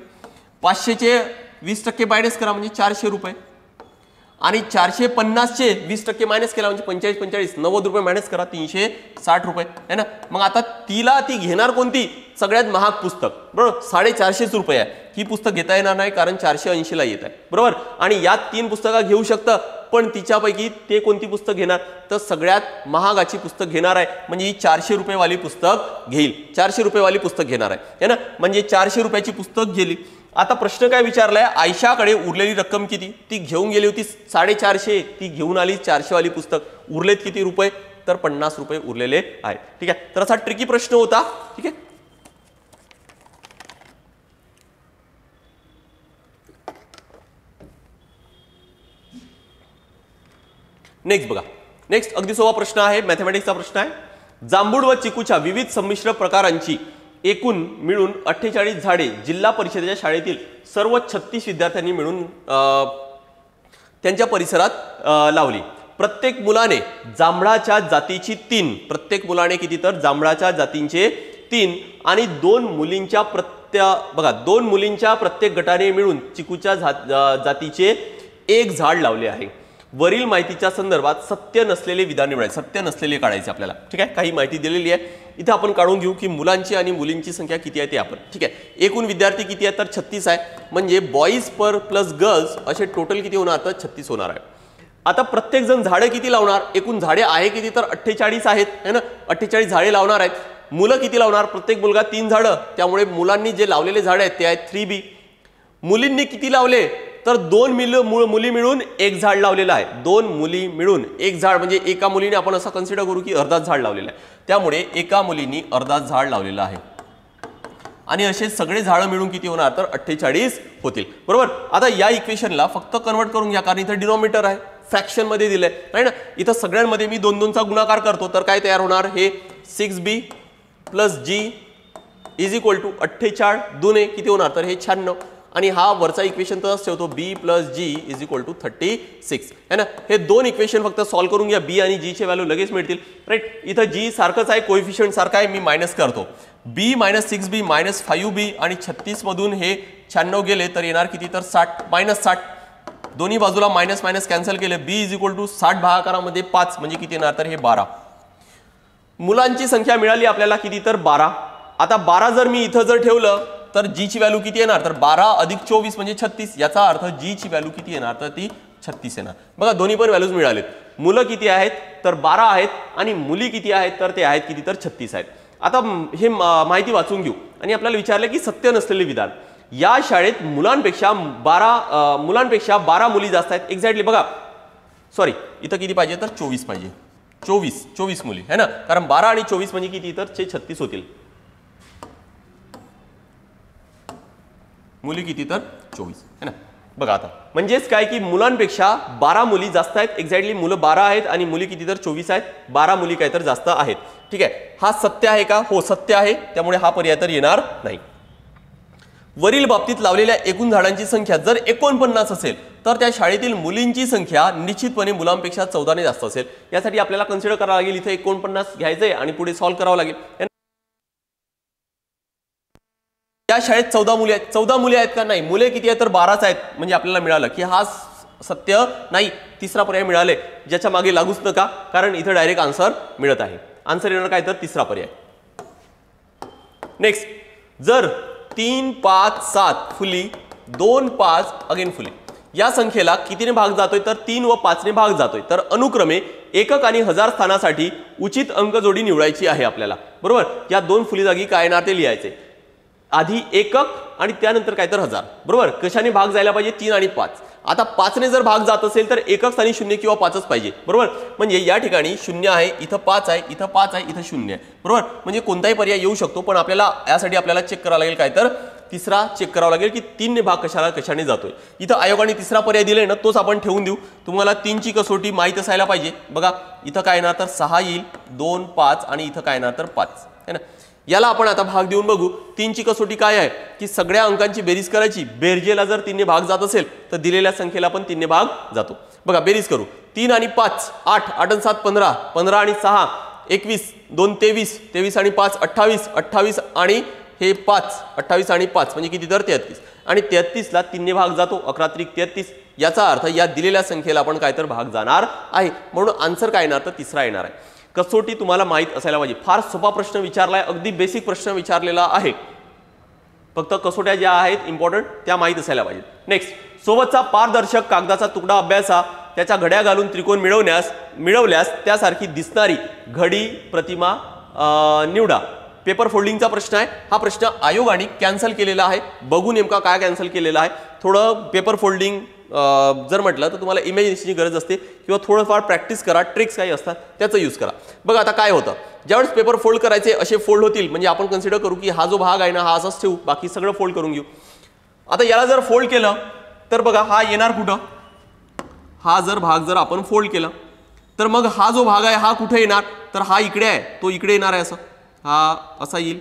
[SPEAKER 1] 500चे 20% मायनस करा म्हणजे 400 रुपये आणि 450चे 20% मायनस केला म्हणजे 45 90 रुपये मायनस करा 360 रुपये है ना. मग आता तिला ती घेणार कोणती सगळ्यात महाग पुस्तक बरोबर. 450 रुपये आहे ही पुस्तक घेता येणार नाही कारण 480ला येत आहे बरोबर. आणि यात 3 पुस्तकं घेऊ शकतं पण तिच्यापैकी ते कोणती पुस्तक घेणार तर सगळ्यात महागाची पुस्तक घेणार आहे म्हणजे ही 400 रुपयेवाली पुस्तक घेईल. 400 रुपयेवाली पुस्तक घेणार आहे है ना. म्हणजे 400 रुपयाची पुस्तक गेली. आता प्रश्न काय विचारलाय आयशाकडे उरलेली रक्कम किती. ती घेऊन गेली होती 450, ती घेऊन आली 400 वाली पुस्तक. उरलेत किती रुपये तर 50 रुपये उरलेले आहेत. ठीक आहे. तर असा ट्रिकी प्रश्न होता. ठीक आहे. नेक्स्ट बघा. नेक्स्ट अगदी सोपा प्रश्न आहे, मॅथमॅटिक्सचा प्रश्न आहे. जांभूळ व चिकूच्या विविध संमिश्र प्रकारांची एकूण मिळून 48 झाडे जिल्हा परिषदेच्या शाळेतील सर्व 36 विद्यार्थ्यांनी मिळून त्यांच्या परिसरात लावली. प्रत्येक मुलाने जांभळाच्या जातीची 3, प्रत्येक मुलाने किती तर जांभळाच्या जातींचे 3 आणि 2 मुलींच्या दोन मुलींच्या प्रत्येक गटाने मिळून चिकूच्या जातीचे 1 झाड लावले आहे. वरील माहितीच्या संदर्भात सत्य नसलेले विधान निवडायचे. सत्य नसलेले काढायचे आपल्याला. ठीक आहे. काही माहिती दिलेली आहे इथे आपण काढून घेऊ की मुलांची आणि मुलींची संख्या किती आहे ते आपण. ठीक आहे. एकूण विद्यार्थी किती आहे तर 36 आहे म्हणजे बॉईज पर प्लस गर्ल्स असे टोटल किती होणार तर 36 होणार आहे. आता प्रत्येक जण झाडे किती लावणार. एकूण झाडे आहे किती तर 48 आहेत है ना. 48 झाडे लावणार आहेत. मुलं किती लावणार प्रत्येक मुलगा 3 झाडं, त्यामुळे मुलांनी जे लावलेले झाडे आहेत ते आहेत 3B. मुलींनी किती लावले तर 2 मुली मिळून 1 झाड लावलेलं आहे. 2 मुली मिळून 1 झाड म्हणजे एका मुलीने आपण असं कन्सिडर करू की अर्धा झाड लावलेलं आहे, त्यामुळे एका मुलीने अर्धा झाड लावलेलं आहे आणि असे सगळे झाडं मिळून किती होणार तर 48 होतील बरोबर. आता या इक्वेशनला फक्त कन्वर्ट करून घ्या कारण इथे डिनॉमिनेटर आहे, फ्रॅक्शन मध्ये दिलंय आहे ना. इथं सगळ्यांमध्ये मी 2 2चा गुणाकार करतो तर काय तयार होणार हे 6B + G = 48 दुने किती होणार तर हे 96 आणि हा वरचा इक्वेशन तसंच ठेवतो B + G = 36 है ना. हे 2 इक्वेशन फक्त सॉल्व्ह करून घ्या. B आणि G चे व्हॅल्यू लगेच मिळतील राईट. इथं G सारखंच आहे, कोएफिशियंट सारखा आहे, मी मायनस करतो. B - 6B - 5B आणि 36 मधून हे 96 गेले तर येणार किती तर 60 -60. दोन्ही बाजूला मायनस मायनस कॅन्सल केले. B = 60 भागाकारामध्ये 5 म्हणजे किती येणार तर हे 12. मुलांची संख्या मिळाली आपल्याला किती तर 12. आता 12 जर मी इथं जर ठेवलं तर G ची व्हॅल्यू किती येणार तर 12 + 24 म्हणजे 36. याचा अर्थ G ची व्हॅल्यू किती येणार तर ती 36 येणार. बघा दोन्ही पण व्हॅल्यूज मिळालेत. मुलं किती आहेत तर 12 आहेत आणि मुली किती आहेत तर ते आहेत किती तर 36 आहेत. आता हे माहिती वाचून घेऊ आणि आपल्याला विचारलं की सत्य नसलेले विधान. या शाळेत मुलांपेक्षा 12 मुली जास्त आहेत. एक्झॅक्टली बघा सॉरी इथं किती पाहिजे तर 24 पाहिजे. 24 मुली है ना, कारण 12 आणि 24 म्हणजे किती तर 36 होतील. मुली किती तर 24 है ना. बघा आता म्हणजेच काय की मुलांपेक्षा 12 मुली जास्त आहेत. एक्झॅक्टली मुलं 12 आहेत आणि मुली किती तर 24 आहेत. 12 मुली काय तर जास्त आहेत. ठीक आहे. हा सत्य आहे का हो सत्य आहे, त्यामुळे हा पर्याय तर येणार नाही. वरील बाबतीत लावलेल्या एकूण झाडांची संख्या जर 49 असेल तर त्या शाळेतील मुलींची संख्या निश्चितपणे मुलांपेक्षा 14 ने जास्त असेल। यासाठी आपल्याला कन्सिडर करावं लागेल, इथे 49 घ्यायचंय आणि पुढे सॉल्व्ह करावं लागेल। या शाळेत 14 मुले आहेत, 14 मुले आहेत का? नाही, मुले किती आहेत तर 12च आहेत, म्हणजे आपल्याला मिळालं की हा सत्य नाही, तिसरा पर्याय मिळाले, ज्याच्या मागे लागूच नका कारण इथे डायरेक्ट आन्सर मिळत आहे। आन्सर येणार काय तर तिसरा पर्याय। नेक्स्ट, जर 3 5 7 फुली 2 5 अगेन फुली या संख्येला कितीने भाग जातोय तर 3 व 5 ने भाग जातोय, तर अनुक्रमे एकक आणि हजार स्थानासाठी उचित अंक जोडी निवडायची आहे आपल्याला, बरोबर। या 2 फुली जागी काय येणार ते लिहायचे, आधी एकक आणि त्यानंतर काय तर हजार, बरोबर। कशाने भाग जायला पाहिजे 3 आणि 5। आता 5 ने जर भाग जात असेल तर एकक स्थानी 0 किंवा 5च पाहिजे, बरोबर। म्हणजे या ठिकाणी 0 आहे, इथं 5 आहे, इथं 5 आहे, इथं 0 आहे, बरोबर। म्हणजे कोणताही पर्याय येऊ शकतो, पण आपल्याला यासाठी आपल्याला चेक करावं लागेल काय तर तिसरा चेक करावा लागेल की 3 ने भाग कशाने जातोय। इथं आयोगाने तिसरा पर्याय दिलाय ना, तोच आपण ठेवून देऊ। तुम्हाला 3 ची कसोटी माहित असायला पाहिजे। बघा इथं काय येणार तर 6 येईल, 2 5 आणि इथं काय येणार तर 5 है ना। याला आपण आता भाग देऊन बघू। 3 ची कसोटी काय आहे की सगळ्या अंकांची बेरीज करायची, बेरजेला जर 3 ने भाग जात असेल तर दिलेल्या संख्येला पण 3 ने भाग जातो। बघा बेरीज करू, 3 आणि 5 8, 8 आणि 7 15, 15 आणि 6 21, 2 23, 23 आणि 5 28, 28 आणि हे 5, 28 आणि 5 म्हणजे किती तर 33, आणि 33 ला 3 ने भाग जातो, 11 त्रिक 33। याचा अर्थ या दिलेल्या संख्येला आपण काय तर भाग जाणार आहे, म्हणून आन्सर काय येणार तर तिसरा येणार आहे। कसोटी तुम्हाला माहित असायला पाहिजे, फार सोपा प्रश्न विचारलाय, अगदी बेसिक प्रश्न विचारलेला आहे, फक्त कसोट्या ज्या आहेत इम्पॉर्टंट त्या माहित असायला पाहिजे। नेक्स्ट, सोबतचा पारदर्शक कागदाचा तुकडा अभ्यासा, त्याच्या घड्या घालून त्रिकोण मिळवल्यास त्यासारखी दिसणारी घडी प्रतिमा निवडा। पेपर फोल्डिंगचा प्रश्न आहे हा। प्रश्न आयोगाने कॅन्सल केलेला आहे, बघू नेमका काय कॅन्सल केलेला आहे। थोडं पेपर फोल्डिंग जर म्हटलं तर तुम्हाला इमॅजिनेशनची गरज असते किंवा थोडंफार प्रॅक्टिस करा, ट्रिक्स काही असतात त्याचा यूज करा। बघा आता काय होतं, ज्यावेळेस पेपर फोल्ड करायचे असे फोल्ड होतील म्हणजे आपण कन्सिडर करू की हा जो भाग आहे ना हा असाच ठेवू, बाकी सगळं फोल्ड करून घेऊ। आता याला जर फोल्ड केलं तर बघा हा येणार कुठं, हा जर भाग जर आपण फोल्ड केला तर मग हा जो भाग आहे हा कुठे येणार तर हा इकडे आहे, तो इकडे येणार आहे, असं हा असा येईल,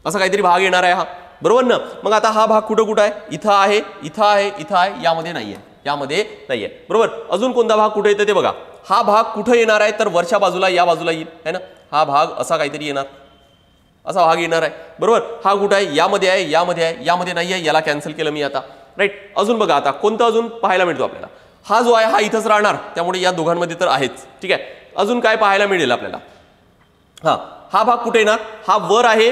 [SPEAKER 1] असा काहीतरी भाग येणार आहे हा, बरोबर ना। मग आता हा भाग कुठं कुठं आहे, इथं आहे, इथं आहे, इथं आहे, यामध्ये नाहीये, यामध्ये नाहीये, बरोबर। अजून कोणता भाग कुठे येतो ते बघा, हा भाग कुठं येणार आहे तर वरच्या बाजूला या बाजूला येईल है ना, हा भाग असा काहीतरी येणार, असा भाग येणार आहे, बरोबर। हा कुठं आहे, यामध्ये आहे, यामध्ये आहे, यामध्ये नाहीये, याला कॅन्सल केलं मी आता, राईट। अजून बघा आता कोणतं अजून पाहायला मिळतो आपल्याला, हा जो आहे हा इथंच राहणार, त्यामुळे या दोघांमध्ये तर आहेच, ठीक आहे। अजून काय पाहायला मिळेल आपल्याला, हा भाग कुठे येणार, हा वर आहे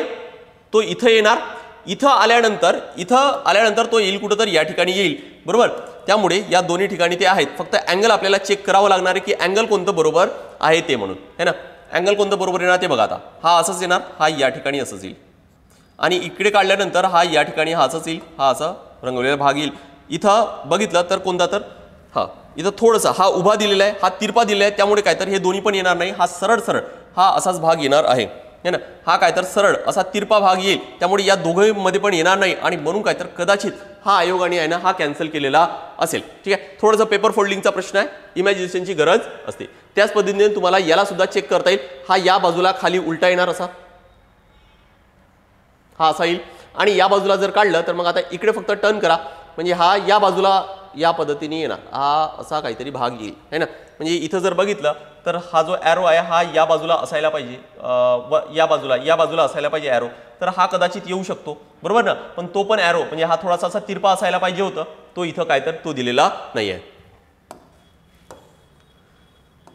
[SPEAKER 1] तो इथं येणार, इथं आल्यानंतर तो येईल कुठं तर या ठिकाणी येईल, बरोबर। त्यामुळे या दोन्ही ठिकाणी ते आहेत, फक्त अँगल आपल्याला चेक करावं लागणार आहे की अँगल कोणतं बरोबर आहे ते, म्हणून है ना। अँगल कोणतं बरोबर येणार ते बघा, आता हा असंच येणार, हा या ठिकाणी असंच येईल, आणि इकडे काढल्यानंतर हा या ठिकाणी हा असंच येईल, हा असा रंगवलेला भाग येईल। इथं बघितलं तर कोणता तर हा इथं थोडंसं हा उभा दिलेला आहे, हा तिरपा दिलेला आहे, त्यामुळे काय तर हे दोन्ही पण येणार नाही, हा सरळ सरळ हा असाच भाग येणार आहे है ना। हा काय तर सरळ असा तिरपा भाग येईल, त्यामुळे या दोघांमध्ये पण येणार नाही, आणि म्हणून काय तर कदाचित हा आयोगाने आहे ना हा कॅन्सल केलेला असेल, ठीक आहे। थोडंसं पेपर फोल्डिंगचा प्रश्न आहे, इमॅजिनेशनची गरज असते। त्याच पद्धतीने तुम्हाला याला सुद्धा चेक करता येईल, हा या बाजूला खाली उलटा येणार, असा हा असा येईल, आणि या बाजूला जर काढलं तर मग आता इकडे फक्त टर्न करा, म्हणजे हा या बाजूला या पद्धतीने येणार, हा असा काहीतरी भाग येईल है ना। म्हणजे इथं जर बघितलं तर हा जो ॲरो आहे हा या बाजूला असायला पाहिजे, व या बाजूला असायला पाहिजे ॲरो, तर हा कदाचित येऊ शकतो, बरोबर ना। पण तो पण ॲरो म्हणजे हा थोडासा असा तिरपा असायला पाहिजे होतं, तो इथं काय तर तो दिलेला नाही आहे।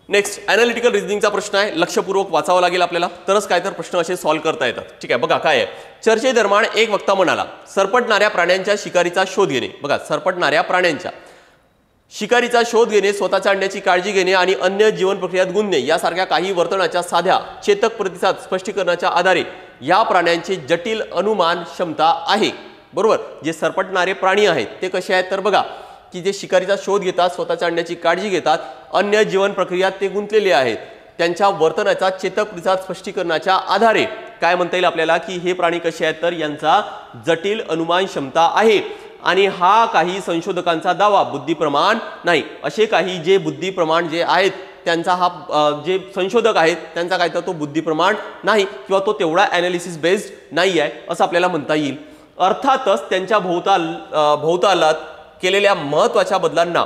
[SPEAKER 1] नेक्स्ट, ॲनालिटिकल रिझनिंगचा प्रश्न आहे, लक्षपूर्वक वाचावं लागेल आपल्याला, तरच काय तर प्रश्न असे सॉल्व्ह करता येतात, ठीक आहे। बघा काय आहे, चर्चेदरम्यान एक वक्ता म्हणाला, सरपटणाऱ्या प्राण्यांच्या शिकारीचा शोध घेणे, बघा सरपटणाऱ्या प्राण्यांच्या शिकारीचा शोध घेणे, स्वतःच्या अंड्याची काळजी घेणे आणि अन्य जीवन प्रक्रियात गुंतणे यासारख्या काही वर्तनाच्या साध्या चेतक प्रतिसाद स्पष्टीकरणाच्या आधारे या प्राण्यांची जटिल अनुमान क्षमता आहे, बरोबर। जे सरपटणारे प्राणी आहेत ते कसे आहेत तर बघा की जे शिकारीचा शोध घेतात, स्वतःच्या अंड्याची काळजी घेतात, अन्य जीवन प्रक्रियात ते गुंतलेले आहेत, त्यांच्या वर्तनाचा चेतक प्रतिसाद स्पष्टीकरणाच्या आधारे काय म्हणता येईल आपल्याला की हे प्राणी कसे आहेत तर यांचा जटिल अनुमान क्षमता आहे, आणि हा काही संशोधकांचा दावा बुद्धिप्रमाण नाही। असे काही जे बुद्धिप्रमाण जे आहेत त्यांचा हा जे संशोधक आहेत त्यांचा काय तर तो बुद्धिप्रमाण नाही किंवा तो तेवढा ॲनालिसिस बेस्ड नाही आहे असं आपल्याला म्हणता येईल. अर्थातच त्यांच्या भोवतालात केलेल्या महत्त्वाच्या बदलांना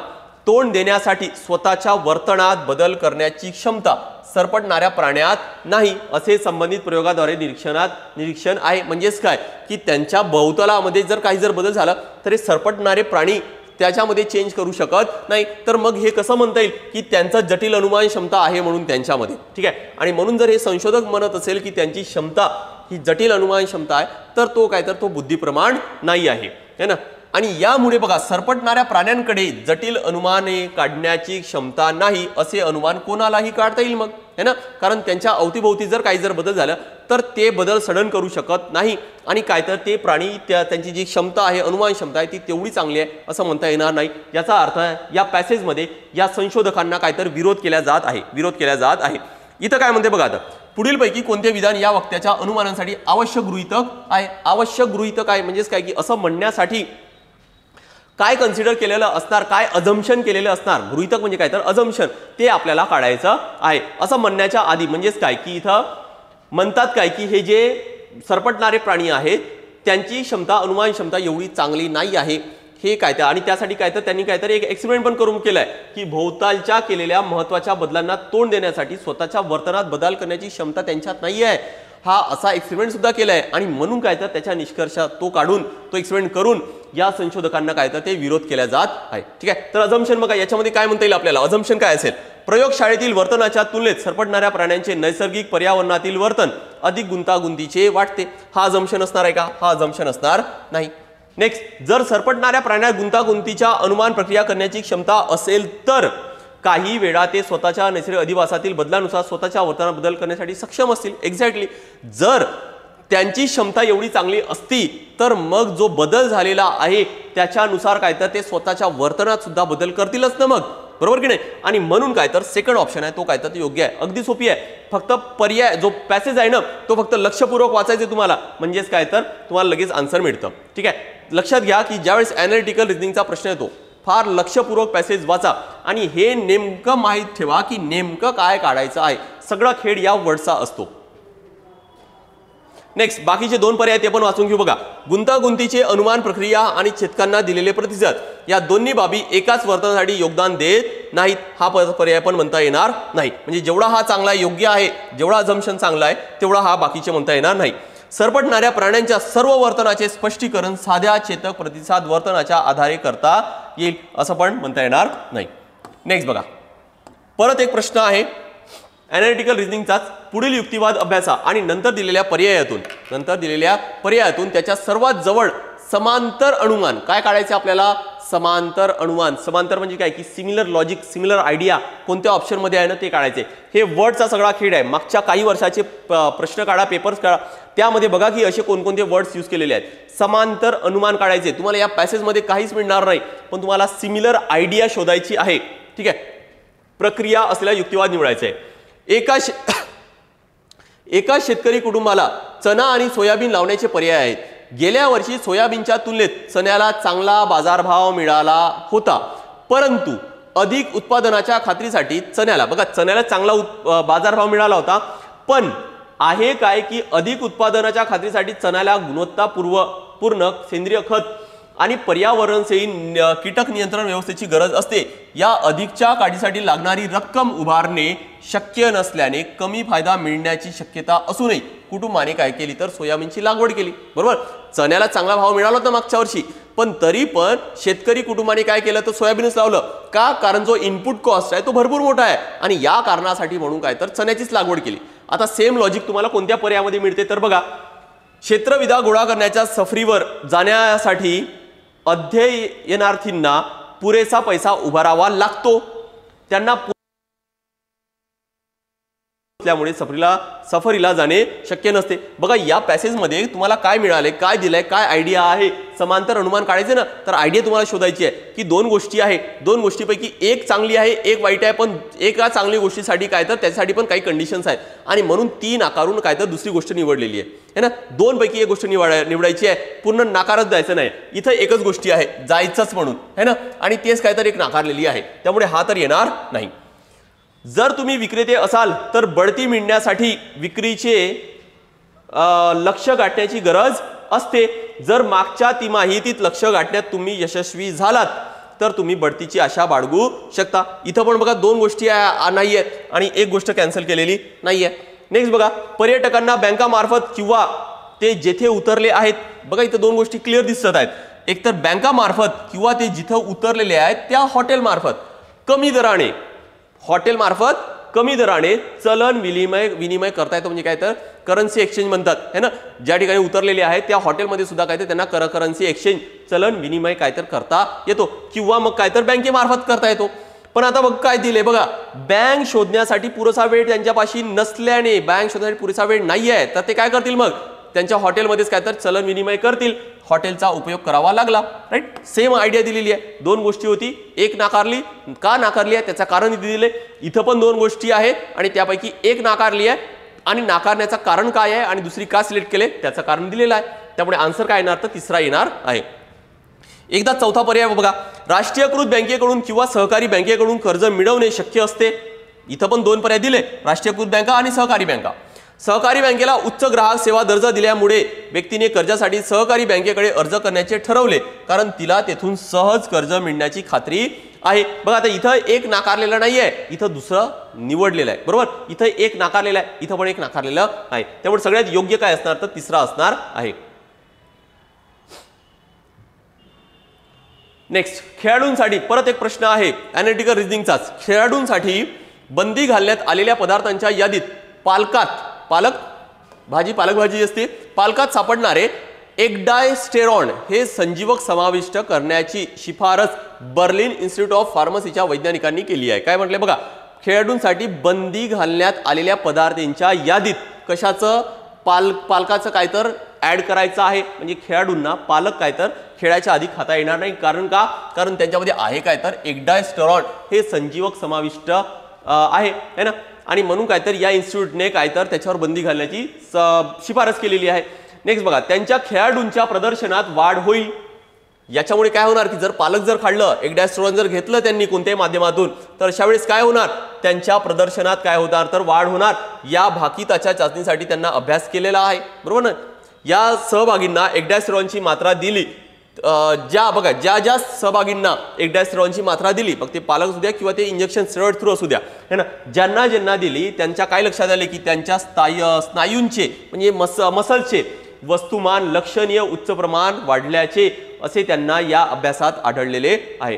[SPEAKER 1] तोंड देण्यासाठी स्वतःच्या वर्तनात बदल करण्याची क्षमता सरपटणाऱ्या प्राण्यात नाही असे संबंधित प्रयोगाद्वारे निरीक्षण आहे. म्हणजेच काय की त्यांच्या भोवतालामध्ये जर काही जर बदल झाला तर हे सरपटणारे प्राणी त्याच्यामध्ये चेंज करू शकत नाही. तर मग हे कसं म्हणता येईल की त्यांचा जटिल अनुमान क्षमता आहे म्हणून त्यांच्यामध्ये. ठीक आहे. आणि म्हणून जर हे संशोधक म्हणत असेल की त्यांची क्षमता ही जटिल अनुमान क्षमता आहे तर तो काय तर तो बुद्धिप्रमाण नाही आहे है ना. आणि यामुळे बघा सरपटणाऱ्या प्राण्यांकडे जटिल अनुमाने काढण्याची क्षमता नाही असे अनुमान कोणालाही काढता येईल मग है ना. कारण त्यांच्या अवतीभोवती जर काही जर बदल झाला तर ते बदल सडन करू शकत नाही आणि काय तर ते प्राणी त्यांची जी क्षमता आहे अनुमान क्षमता आहे ती तेवढी चांगली आहे असं म्हणता येणार नाही. याचा अर्थ या पॅसेजमध्ये या संशोधकांना काय तर विरोध केला जात आहे. इथं काय म्हणते बघा आता पुढीलपैकी कोणते विधान या वक्त्याच्या अनुमानांसाठी आवश्यक गृहीतक आहे. आवश्यक गृहीतक आहे म्हणजेच काय की असं म्हणण्यासाठी काय कन्सिडर केलेलं असणार, काय अझम्पशन केलेलं असणार. गृहीतक म्हणजे काय तर अझम्पशन ते आपल्याला काढायचं आहे. असं म्हणण्याच्या आधी म्हणजेच काय की इथं म्हणतात काय की हे जे सरपटणारे प्राणी आहेत त्यांची क्षमता अनुमान क्षमता एवढी चांगली नाही आहे हे काय तर. आणि त्यासाठी काय तर त्यांनी काय तर एक एक्सपेरिमेंट पण करून केलाय की भोवतालच्या केलेल्या महत्त्वाच्या बदलांना तोंड देण्यासाठी स्वतःच्या वर्तनात बदल करण्याची क्षमता त्यांच्यात नाही आहे. हा असा एक्सपेरिमेंट सुद्धा केलाय आणि म्हणून काय तर त्याच्या निष्कर्ष तो काढून तो एक्सपेरिमेंट करून या संशोधकांना काय तर ते विरोध केला जात आहे. ठीक आहे. तर अझम्पशन बघा याच्यामध्ये काय म्हणता येईल आपल्याला. अझम्पशन काय असेल. प्रयोगशाळेतील वर्तनाच्या तुलनेत सरपटणाऱ्या प्राण्यांचे नैसर्गिक पर्यावरणातील वर्तन अधिक गुंतागुंतीचे वाटते. हा अझम्पशन असणार आहे का. हा अझम्पशन असणार नाही. नेक्स्ट, जर सरपटणाऱ्या प्राण्यात गुंतागुंतीच्या अनुमान प्रक्रिया करण्याची क्षमता असेल तर काही वेळा ते स्वतःच्या नैसर्गिक अधिवासातील बदलानुसार स्वतःच्या वर्तनात बदल करण्यासाठी सक्षम असतील. एक्झॅक्टली. जर त्यांची क्षमता एवढी चांगली असती तर मग जो बदल झालेला आहे त्याच्यानुसार काय तर ते स्वतःच्या वर्तनात सुद्धा बदल करतीलच ना मग. बरोबर की नाही. आणि म्हणून काय तर सेकंड ऑप्शन आहे तो काय तर योग्य आहे. अगदी सोपी आहे. फक्त पर्याय जो पॅसेज आहे ना तो फक्त लक्षपूर्वक वाचायचे तुम्हाला म्हणजेच काय तर तुम्हाला लगेच आन्सर मिळतं. ठीक आहे. लक्षात घ्या की ज्यावेळेस ॲनालिटिकल रिझनिंगचा प्रश्न येतो फार लक्षपूर्वक पॅसेज वाचा आणि हे नेमकं माहीत ठेवा की नेमकं काय काढायचं आहे. सगळा खेळ या वर्डचा असतो. नेक्स्ट, बाकीचे दोन पर्याय ते पण वाचून घेऊ बघा. गुंतागुंतीचे अनुमान प्रक्रिया आणि छेदकांना दिलेले प्रतिसाद या दोन्ही बाबी एकाच वर्तनासाठी योगदान देत नाहीत. हा पर्याय पण म्हणता येणार नाही. म्हणजे जेवढा हा चांगला योग्य आहे जेवढा अझम्पशन चांगला आहे तेवढा हा बाकीचे म्हणता येणार नाही. सरपटणाऱ्या प्राण्यांच्या सर्व वर्तनाचे स्पष्टीकरण साध्या चेतक प्रतिसाद वर्तनाच्या आधारे करता येईल असं पण म्हणता येणार नाही. नेक्स्ट बघा, परत एक प्रश्न आहे ॲनालिटिकल रिझनिंगचाच. पुढील युक्तिवाद अभ्यासा आणि नंतर दिलेल्या पर्यायातून त्याच्या सर्वात जवळ समांतर अनुमान काय काढायचे आपल्याला. समांतर अनुमान. समांतर म्हणजे काय की सिमिलर लॉजिक सिमिलर आयडिया कोणत्या ऑप्शनमध्ये आहे ना ते काढायचे. हे वर्डचा सगळा खेळ आहे. मागच्या काही वर्षाचे प्रश्न काढा पेपर्स काढा त्यामध्ये बघा की असे कोणकोणते वर्ड्स यूज केलेले आहेत. समांतर अनुमान काढायचे. तुम्हाला या पॅसेजमध्ये काहीच मिळणार नाही पण तुम्हाला सिमिलर आयडिया शोधायची आहे. ठीक आहे. प्रक्रिया असलेला युक्तिवाद निवडायचा आहे. एका शेतकरी कुटुंबाला चणा आणि सोयाबीन लावण्याचे पर्याय आहेत. गेल्या वर्षी सोयाबीनच्या तुलनेत चण्याला चांगला बाजारभाव मिळाला होता परंतु अधिक उत्पादनाच्या खात्रीसाठी चण्याला चांगला बाजारभाव मिळाला होता पण आहे काय की अधिक उत्पादनाच्या खात्रीसाठी चण्याला गुणवत्तापूर्ण सेंद्रिय खत आणि पर्यावरणस्नेही कीटक नियंत्रण व्यवस्थेची गरज असते. या अधिकच्या काढीसाठी लागणारी रक्कम उभारणे शक्य नसल्याने कमी फायदा मिळण्याची शक्यता असूनही कुटुंबाने काय केली तर सोयाबीनची लागवड केली. बरोबर. चण्याला चांगला भाव मिळाला होता मागच्या वर्षी पण तरी पण शेतकरी कुटुंबाने काय केलं तर सोयाबीनच लावलं का. कारण जो इनपुट कॉस्ट आहे तो भरपूर मोठा आहे आणि या कारणासाठी म्हणून काय तर चण्याचीच लागवड केली. आता सेम लॉजिक तुम्हाला कोणत्या पर्यायामध्ये मिळते तर बघा. क्षेत्रविधा गोळा करण्याच्या सफरीवर जाण्यासाठी अध्ययनार्थींना पुरेसा पैसा उभारावा लागतो. त्यांना त्यामुळे सफरीला जाणे शक्य नसते. बघा या पॅसेजमध्ये तुम्हाला काय मिळाले काय दिलंय काय आयडिया आहे. समांतर अनुमान काढायचे ना तर आयडिया तुम्हाला शोधायची आहे की दोन गोष्टी आहे दोन गोष्टीपैकी एक चांगली आहे एक वाईट आहे पण एका चांगली गोष्टीसाठी काय तर त्याच्यासाठी पण काही कंडिशन्स आहेत आणि म्हणून ती नाकारून काय तर दुसरी गोष्ट निवडलेली आहे ना. दोन पैकी एक गोष्ट निवडायची आहे. पूर्ण नाकारच जायचं नाही. इथं एकच गोष्टी आहे जायचंच म्हणून है ना आणि तेच काय तर एक नाकारलेली आहे त्यामुळे हा तर येणार नाही. जर तुम्ही विक्रेते असाल तर बढती मिळण्यासाठी विक्रीचे लक्ष्य गाठण्याची गरज असते. जर मागच्या तिमाहीतीत लक्ष्य गाठण्यात तुम्ही यशस्वी झालात तर तुम्ही बढतीची आशा बाळगू शकता. इथं पण बघा दोन गोष्टी नाही आहेत आणि एक गोष्ट कॅन्सल केलेली नाहीये. नेक्स्ट बघा, पर्यटकांना बँकामार्फत किंवा ते जेथे उतरले आहेत, बघा इथं दोन गोष्टी क्लिअर दिसत आहेत. एकतर बँकामार्फत किंवा ते जिथं उतरलेले आहेत त्या हॉटेलमार्फत कमी दराने, हॉटेलमार्फत कमी दराने चलन विनिमय करता येतो. म्हणजे काय तर करन्सी एक्सचेंज म्हणतात है ना. ज्या ठिकाणी उतरलेले आहेत त्या हॉटेलमध्ये सुद्धा काय तर त्यांना करन्सी एक्सचेंज चलन विनिमय काय तर करता येतो किंवा मग काय तर बँकेमार्फत करता येतो. पण आता बघ काय दिले बघा, बँक शोधण्यासाठी पुरेसा वेळ त्यांच्यापाशी नसल्याने, बँक शोधण्यासाठी पुरेसा वेळ नाही आहे तर ते काय करतील, मग त्यांच्या हॉटेलमध्येच काय तर चलन विनिमय करतील. हॉटेलचा उपयोग करावा लागला. राईट, सेम आयडिया दिलेली आहे. दोन गोष्टी होती, एक नाकारली. का नाकारली आहे त्याचं कारण दिले. इथं पण दोन गोष्टी आहेत आणि त्यापैकी एक नाकारली आहे आणि नाकारण्याचं कारण काय आहे आणि दुसरी का सिलेक्ट केले त्याचं कारण दिलेलं आहे. त्यामुळे आन्सर काय येणार तर तिसरा येणार आहे. एकदा चौथा पर्याय बघा, राष्ट्रीयकृत बँकेकडून किंवा सहकारी बँकेकडून कर्ज मिळवणे शक्य असते. इथं पण दोन पर्याय दिले, राष्ट्रीयकृत बँका आणि सहकारी बँका. सहकारी बँकेला उच्च ग्राहक सेवा दर्जा दिल्यामुळे व्यक्तीने कर्जासाठी सहकारी बँकेकडे अर्ज करण्याचे ठरवले, कारण तिला तेथून सहज कर्ज मिळण्याची खात्री आहे. बघा आता इथं एक नाकारलेला नाहीये, इथं दुसरं निवडलेलं आहे. बरोबर, इथं एक नाकारलेला आहे, इथं पण एक नाकारलेलं आहे. त्यामुळे सगळ्यात योग्य काय असणार तर तिसरा असणार आहे. नेक्स्ट, खेळाडूंसाठी परत एक प्रश्न आहे ॲनालिटिकल रिझनिंगचाच. खेळाडूंसाठी बंदी घालण्यात आलेल्या पदार्थांच्या यादीत पालक भाजी असते, पालकात सापडणारे एक्डायस्टेरॉन हे संजीवक समाविष्ट करण्याची शिफारस बर्लिन इन्स्टिट्यूट ऑफ फार्मसीच्या वैज्ञानिकांनी केली आहे. काय म्हटले बघा, खेळाडूंसाठी बंदी घालण्यात आलेल्या पदार्थांच्या यादीत कशाचं पालकाचं काय तर ऍड करायचं आहे. म्हणजे खेळाडूंना पालक काय तर खेळाच्या आधी खाता येणार नाही. कारण का, कारण त्यांच्यामध्ये आहे काय तर एक्डायस्टेरॉन हे संजीवक समाविष्ट आहे है ना. आणि म्हणून काय तर या इन्स्टिट्यूटने काय तर त्याच्यावर बंदी घालण्याची शिफारस केलेली आहे. नेक्स्ट बघा, त्यांच्या खेळाडूंच्या प्रदर्शनात वाढ होईल. याच्यामुळे काय होणार की जर पालक जर खाल्लं, एक्डायस्टेरॉन जर घेतलं त्यांनी कोणत्याही माध्यमातून, तर अशा वेळेस काय होणार, त्यांच्या प्रदर्शनात काय होणार तर वाढ होणार. या भाकिताच्या चाचणीसाठी त्यांना अभ्यास केलेला आहे. बरोबर ना. या सहभागींना एक्डायस्टेरॉनची मात्रा दिली, ज्या सहभागींना एक्डायस्टेरॉनची मात्रा दिली, मग ते पालक असू द्या किंवा ते इंजेक्शन स्टेरॉइड थ्रू असू द्या है ना, ज्यांना दिली त्यांच्या काय लक्षात आले की त्यांच्या स्नायूंचे म्हणजे मसल्सचे वस्तुमान लक्षणीय उच्च प्रमाण वाढल्याचे असे त्यांना या अभ्यासात आढळलेले आहे.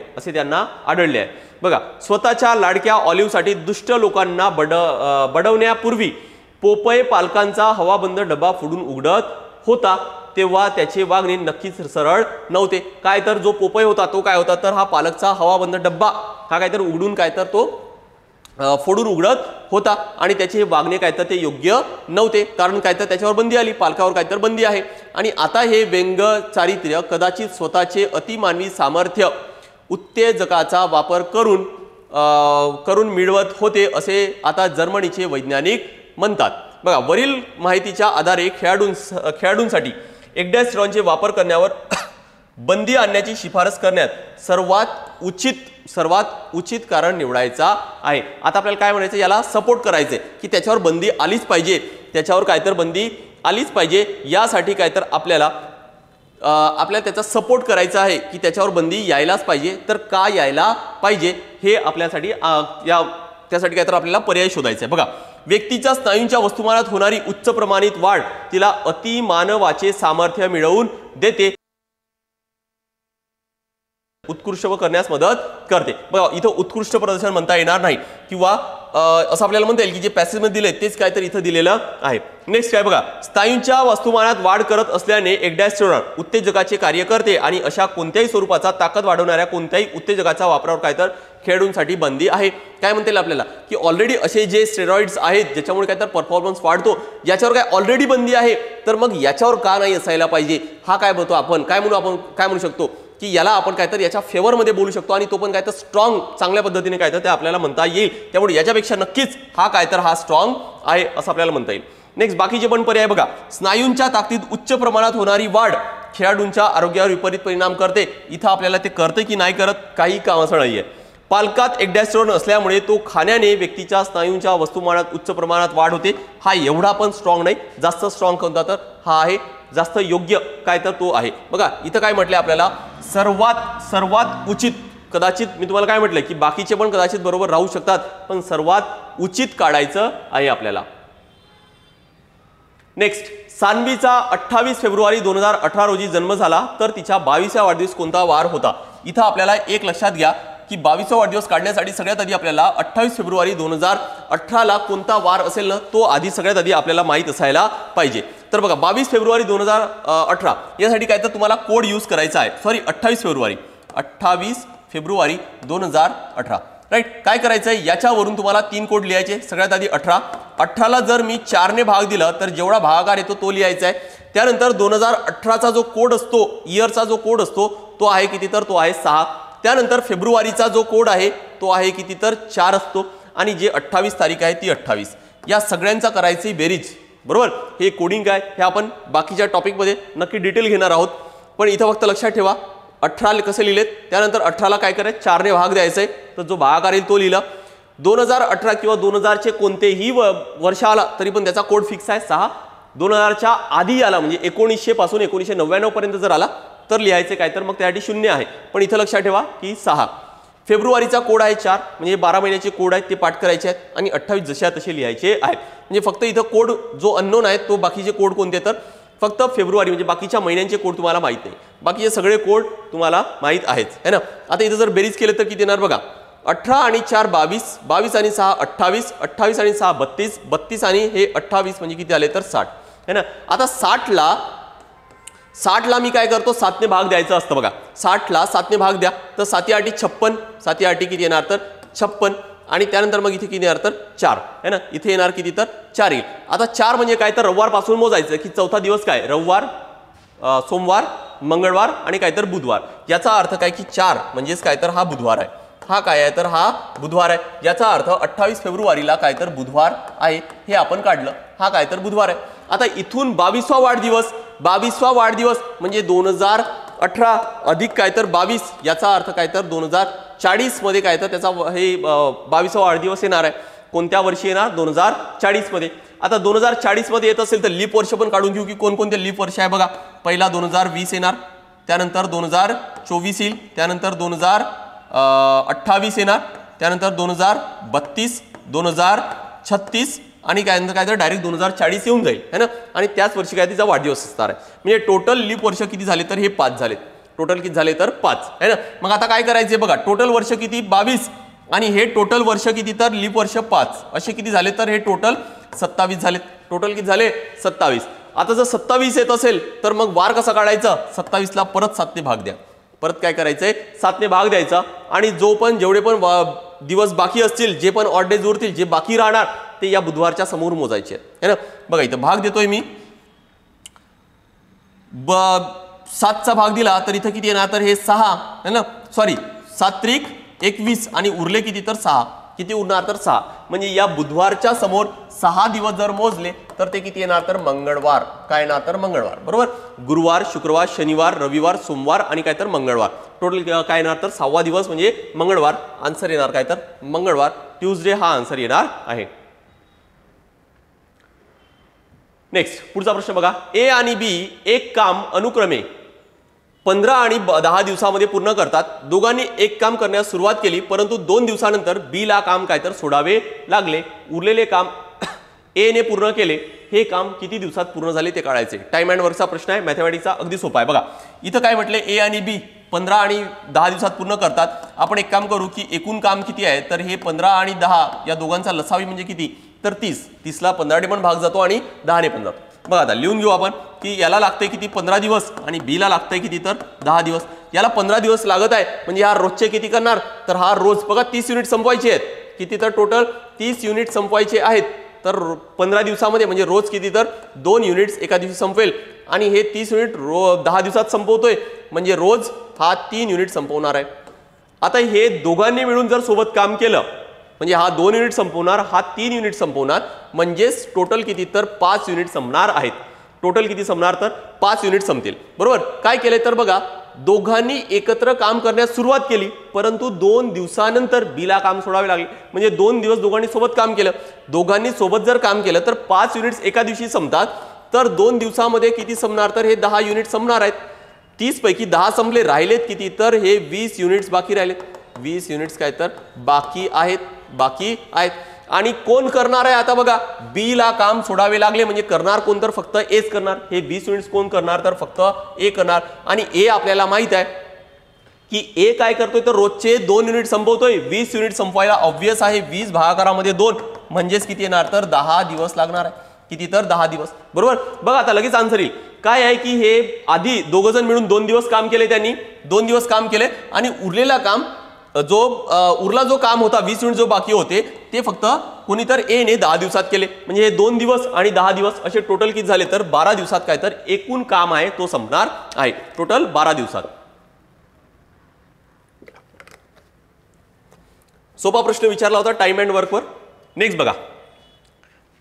[SPEAKER 1] बघा, स्वतःच्या लाडक्या ऑलिव्हसाठी दुष्ट लोकांना बडवण्यापूर्वी पोपय पालकांचा हवाबंद डबा फोडून उघडत होता, तेव्हा त्याचे वागणे नक्कीच सरळ नव्हते. काय तर जो पोपय होता तो काय होता तर हा पालकचा हवाबंद डब्बा हा काय तर उघडून काय तर तो फोडून उघडत होता आणि त्याचे वागणे काय तर ते योग्य नव्हते. कारण काय तर त्याच्यावर बंदी आली, पालकावर काय तर बंदी आहे. आणि आता हे व्यंग चारित्र्य कदाचित स्वतःचे अतिमानवी सामर्थ्य उत्तेजकाचा वापर करून मिळवत होते असे आता जर्मनीचे वैज्ञानिक म्हणतात. बघा, वरील माहितीच्या आधारे खेळाडूंसाठी एक्डायस्टेरॉनचे वापर करण्यावर बंदी आणण्याची शिफारस करण्यात सर्वात उचित कारण निवडायचा आहे. आता आपल्याला काय म्हणायचं, याला सपोर्ट करायचे की त्याच्यावर बंदी आलीच पाहिजे, त्याच्यावर काय तर बंदी आलीच पाहिजे. यासाठी काय तर आपल्याला त्याचा सपोर्ट करायचा आहे की त्याच्यावर बंदी यायलाच पाहिजे. तर का यायला पाहिजे हे आपल्यासाठी त्यासाठी काय तर आपल्याला पर्याय शोधायचा आहे. बघा, व्यक्तीच्या स्नायूंच्या वस्तुमानात होणारी उच्च प्रमाणित वाढ तिला अतिमानवाचे सामर्थ्य मिळवून देते, उत्कृष्ट करण्यास मदत करते. बघा, इथं उत्कृष्ट प्रदर्शन म्हणता येणार नाही किंवा असं आपल्याला म्हणता येईल की जे पॅसेज मध्ये दिले तेच काय तर इथं दिलेलं आहे. नेक्स्ट काय बघा, स्नायूंच्या वस्तुमानात वाढ करत असल्याने एक्डायस्टेरॉन उत्तेजकाचे कार्य करते आणि अशा कोणत्याही स्वरूपाचा ताकद वाढवणाऱ्या कोणत्याही उत्तेजकाच्या वापरावर काय तर खेळाडूंसाठी बंदी आहे. काय म्हणता येईल आपल्याला की ऑलरेडी असे जे स्टेरॉइड्स आहेत ज्याच्यामुळे काय तर परफॉर्मन्स वाढतो, याच्यावर काय ऑलरेडी बंदी आहे, तर मग याच्यावर का नाही असायला पाहिजे. हा काय म्हणतो आपण काय म्हणू शकतो की याला आपण काय तर याच्या फेवर मध्ये बोलू शकतो आणि तो पण काय तर स्ट्रॉंग चांगल्या पद्धतीने काय तर ते आपल्याला म्हणता येईल. त्यामुळे याच्यापेक्षा नक्कीच हा स्ट्रॉंग आहे असं आपल्याला म्हणता येईल. नेक्स्ट बाकीचे पण पर्याय बघा, स्नायूंच्या ताकदीत उच्च प्रमाणात होणारी वाढ खेळाडूंच्या आरोग्यावर विपरीत परिणाम करते. इथं आपल्याला ते करते की नाही करत काही कामाचं नाहीये. पालकात एकडॅस्टेरोन असल्यामुळे तो खाण्याने व्यक्तीच्या स्नायूंच्या वस्तुमानात उच्च प्रमाणात वाढ होते. हा एवढा पण स्ट्रॉंग नाही, जास्त स्ट्रॉंग कोणता तर हा आहे, जास्त योग्य काय तर तो आहे. बघा इथं काय म्हटलंय आपल्याला, सर्वात उचित. कदाचित मी तुम्हाला काय म्हटलं की बाकीचे पण कदाचित बरोबर राहू शकतात, पण सर्वात उचित काढायचं आहे आपल्याला. नेक्स्ट, सान्वीचा 28 फेब्रुवारी 2018 रोजी जन्म झाला तर तिच्या 22व्या वाढदिवस कोणता वार होता. इथं आपल्याला एक लक्षात घ्या की 22वा वाढदिवस काढण्यासाठी सगळ्यात आधी आपल्याला 28 फेब्रुवारी 2018 ला कोणता वार असेल ना तो आधी सगळ्यात आधी आपल्याला माहित असायला पाहिजे. तर बघा 22 फेब्रुवारी 2018 यासाठी काय तर तुम्हाला कोड यूज करायचा आहे. सॉरी 28 फेब्रुवारी 2018 राईट. काय करायचं आहे, याच्यावरून तुम्हाला 3 कोड लिहायचे. सगळ्यात आधी 18ला जर मी 4 ने भाग दिला तर जेवढा भागाकार येतो तो लिहायचा आहे. त्यानंतर 2018चा जो कोड असतो, इयरचा जो कोड असतो तो आहे किती तर तो आहे 6. त्यानंतर फेब्रुवारीचा जो कोड आहे तो आहे किती तर 4 असतो आणि जे 28 तारीख आहे ती 28. या सगळ्यांचा करायची बेरीज, बरोबर. हे कोडिंग काय हे आपण बाकीच्या टॉपिकमध्ये नक्की डिटेल घेणार आहोत, पण इथं फक्त लक्षात ठेवा 18 कसे लिहिलेत. त्यानंतर 18ला काय करायचं, 4 ने भाग द्यायचा आहे, तर जो भागाकार येईल तो लिहिला. 2018 किंवा 2000चे कोणतेही वर्ष आला तरी पण त्याचा कोड फिक्स आहे 6. 2000च्या आधी आला म्हणजे 1900 पासून 1999 पर्यंत जर आला तर लिहायचे काय तर मग त्यासाठी 0 आहे, पण इथं लक्षात ठेवा की 6. फेब्रुवारीचा कोड आहे 4, म्हणजे 12 महिन्याचे कोड आहेत ते पाठ करायचे आहेत आणि 28 जशा तसे लिहायचे आहेत. म्हणजे फक्त इथं कोड जो अननोन आहे तो बाकीचे कोड कोणते तर फक्त फेब्रुवारी, म्हणजे बाकीच्या महिन्यांचे कोड तुम्हाला माहित नाही, बाकीचे सगळे कोड तुम्हाला माहित आहेत है ना. आता इथं जर बेरीज केलं तर किती येणार बघा, 18 आणि 4 22, 22 आणि 6 28, 28 आणि 6 32, 32 आणि हे 28 म्हणजे किती आले तर 60 है ना. आता 60ला मी काय करतो 7 ने भाग द्यायचा असतं बघा. 60ला 7 ने भाग द्या तर 7 8 56, 7 8 किती येणार तर 56 आणि त्यानंतर मग इथे किती येणार तर 4 है ना. इथे येणार किती तर 4 येईल. आता 4 म्हणजे काय तर रविवार पासून मोजायचं की चौथा दिवस काय, रविवार, सोमवार, मंगळवार आणि काय तर बुधवार. याचा अर्थ काय की 4 म्हणजेच काय तर हा बुधवार आहे. हा काय आहे तर हा बुधवार आहे. याचा अर्थ 28 फेब्रुवारीला काय तर बुधवार आहे, हे आपण काढलं. हा काय तर बुधवार आहे. आता इथून 22वा वाढदिवस म्हणजे 2018 अधिक काय तर 22, याचा अर्थ काय तर 2040 मध्ये काय तर त्याचा हे 22वा वाढदिवस येणार आहे. कोणत्या वर्षी येणार 2040 मध्ये. आता 2040 मध्ये येत असेल तर लीप वर्ष पण काढून घेऊ की कोणकोणते लीप वर्ष आहे बघा. पहिला 2020 येणार, त्यानंतर 2024 येईल, त्यानंतर 2028 येणार, त्यानंतर 2032, 2036 आणि काय तर डायरेक्ट 2040 येऊन जाईल है ना. आणि त्याच वर्षी काय तिचा वाढदिवस असणार आहे. म्हणजे टोटल लीप वर्ष किती झाले तर हे 5 झाले. टोटल किती झाले तर 5 है ना. मग आता काय करायचे बघा, टोटल वर्ष किती 22 आणि हे टोटल वर्ष किती तर लीप वर्ष 5, असे किती झाले तर हे टोटल 27 झाले. टोटल किती झाले 27. आता जर 27 येत असेल तर मग वार कसा काढायचा, 27ला परत 7 ने भाग द्या. परत काय करायचंय 7 ने भाग द्यायचा आणि जेवढे पण दिवस बाकी असतील, जे पण ऑड डेज उरतील, जे बाकी राहणार ते या बुधवारच्या समोर मोजायचे है ना. बघा इथं भाग देतोय मी, 7चा भाग दिला तर इथं किती येणार तर हे 6 है ना. सॉरी 7 त्रिक 21 आणि उरले किती तर 6, किती उरणार तर 6. म्हणजे या बुधवारच्या समोर 6 दिवस जर मोजले तर ते किती येणार तर मंगळवार. काय येणार तर मंगळवार, बरोबर. गुरुवार, शुक्रवार, शनिवार, रविवार, सोमवार आणि काय तर मंगळवार. टोटल काय येणार तर 6वा दिवस म्हणजे मंगळवार. आन्सर येणार काय तर मंगळवार. ट्यूजडे हा आन्सर येणार आहे. नेक्स्ट पुढचा प्रश्न बघा. ए आणि बी एक काम अनुक्रमे 15 आणि 10 दिवसामध्ये पूर्ण करतात. दोघांनी एक काम करण्यास सुरुवात केली, परंतु 2 दिवसानंतर बी ला काम काय तर सोडावे लागले. उरलेले काम ए ने पूर्ण केले. हे काम किती दिवसात पूर्ण झाले ते काढायचे. टाइम अँड वर्कचा प्रश्न आहे, मॅथमॅटिक्सचा, अगदी सोपा आहे. बघा इथं काय म्हटले, ए आणि बी 15 आणि 10 दिवसात पूर्ण करतात. आपण एक काम करू की एकूण काम किती आहे तर हे 15 आणि 10 या दोघांचा लसावी म्हणजे किती तर 30. 30ला 15 ने पण भाग जातो आणि 10 ने पण जातो. बघा आता लिहून घेऊ आपण की याला लागतंय किती 15 दिवस आणि बी ला लागतंय किती तर 10 दिवस. याला 15 दिवस लागत आहे म्हणजे हा रोजचे किती करणार तर हा रोज बघा 30 युनिट संपवायचे आहेत. किती तर टोटल 30 युनिट संपवायचे आहेत. तर 15 दिवसामध्ये म्हणजे रोज किती तर 2 युनिट्स एका दिवशी संपवेल आणि हे 30 युनिट 10 दिवसात संपवतोय म्हणजे रोज हा 3 युनिट संपवणार आहे. आता हे दोघांनी मिळून जर सोबत काम केलं म्हणजे हा 2 युनिट संपवणार, हा 3 युनिट संपवणार, म्हणजेच टोटल किती तर 5 युनिट संपणार आहेत. टोटल किती संपणार तर 5 युनिट संपतील, बरोबर. काय केले तर बघा दोघांनी एकत्र काम करण्यास सुरुवात केली, परंतु 2 दिवसानंतर बीला काम सोडावे लागले. म्हणजे 2 दिवस दोघांनी सोबत काम केलं. दोघांनी सोबत जर काम केलं तर 5 युनिट्स एका दिवशी संपतात, तर 2 दिवसामध्ये किती संपणार, तर हे 10 युनिट संपणार आहेत. 30 पैकी 10 संपले, राहिलेत किती, तर हे 20 युनिट्स बाकी राहिलेत. 20 युनिट्स काय तर बाकी आहेत. आणि कोण करणार आहे आता बघा, बी ला काम सोडावे लागले, म्हणजे करणार कोण, तर फक्त एच करणार. हे 20 युनिट्स कोण करणार, तर फक्त ए करणार. आणि ए आपल्याला माहित आहे की ए काय करतोय, तर रोजचे 2 युनिट संपवतोय. 20 युनिट संपवायला ऑब्वियस आहे 20 भागाकारामध्ये 2 म्हणजेच किती येणार, तर 10 दिवस लागणार आहे. किती, तर 10 दिवस. बरोबर. बघा आता लगेच आन्सर येईल. काय आहे की हे आधी दोघ जण मिळून 2 दिवस काम केले, त्यांनी 2 दिवस काम केले आणि उरलेला काम उरला जो काम होता 20 युनिट जो बाकी होते ते फक्त कोणीतर ए ने 10 दिवसात केले. म्हणजे हे 2 दिवस आणि 10 दिवस असे टोटल किती झाले, तर 12 दिवसात काय तर एकूण काम आहे तो संपणार आहे. टोटल 12 दिवसात. सोपा प्रश्न विचारला होता टाइम अँड वर्कवर. नेक्स्ट बघा,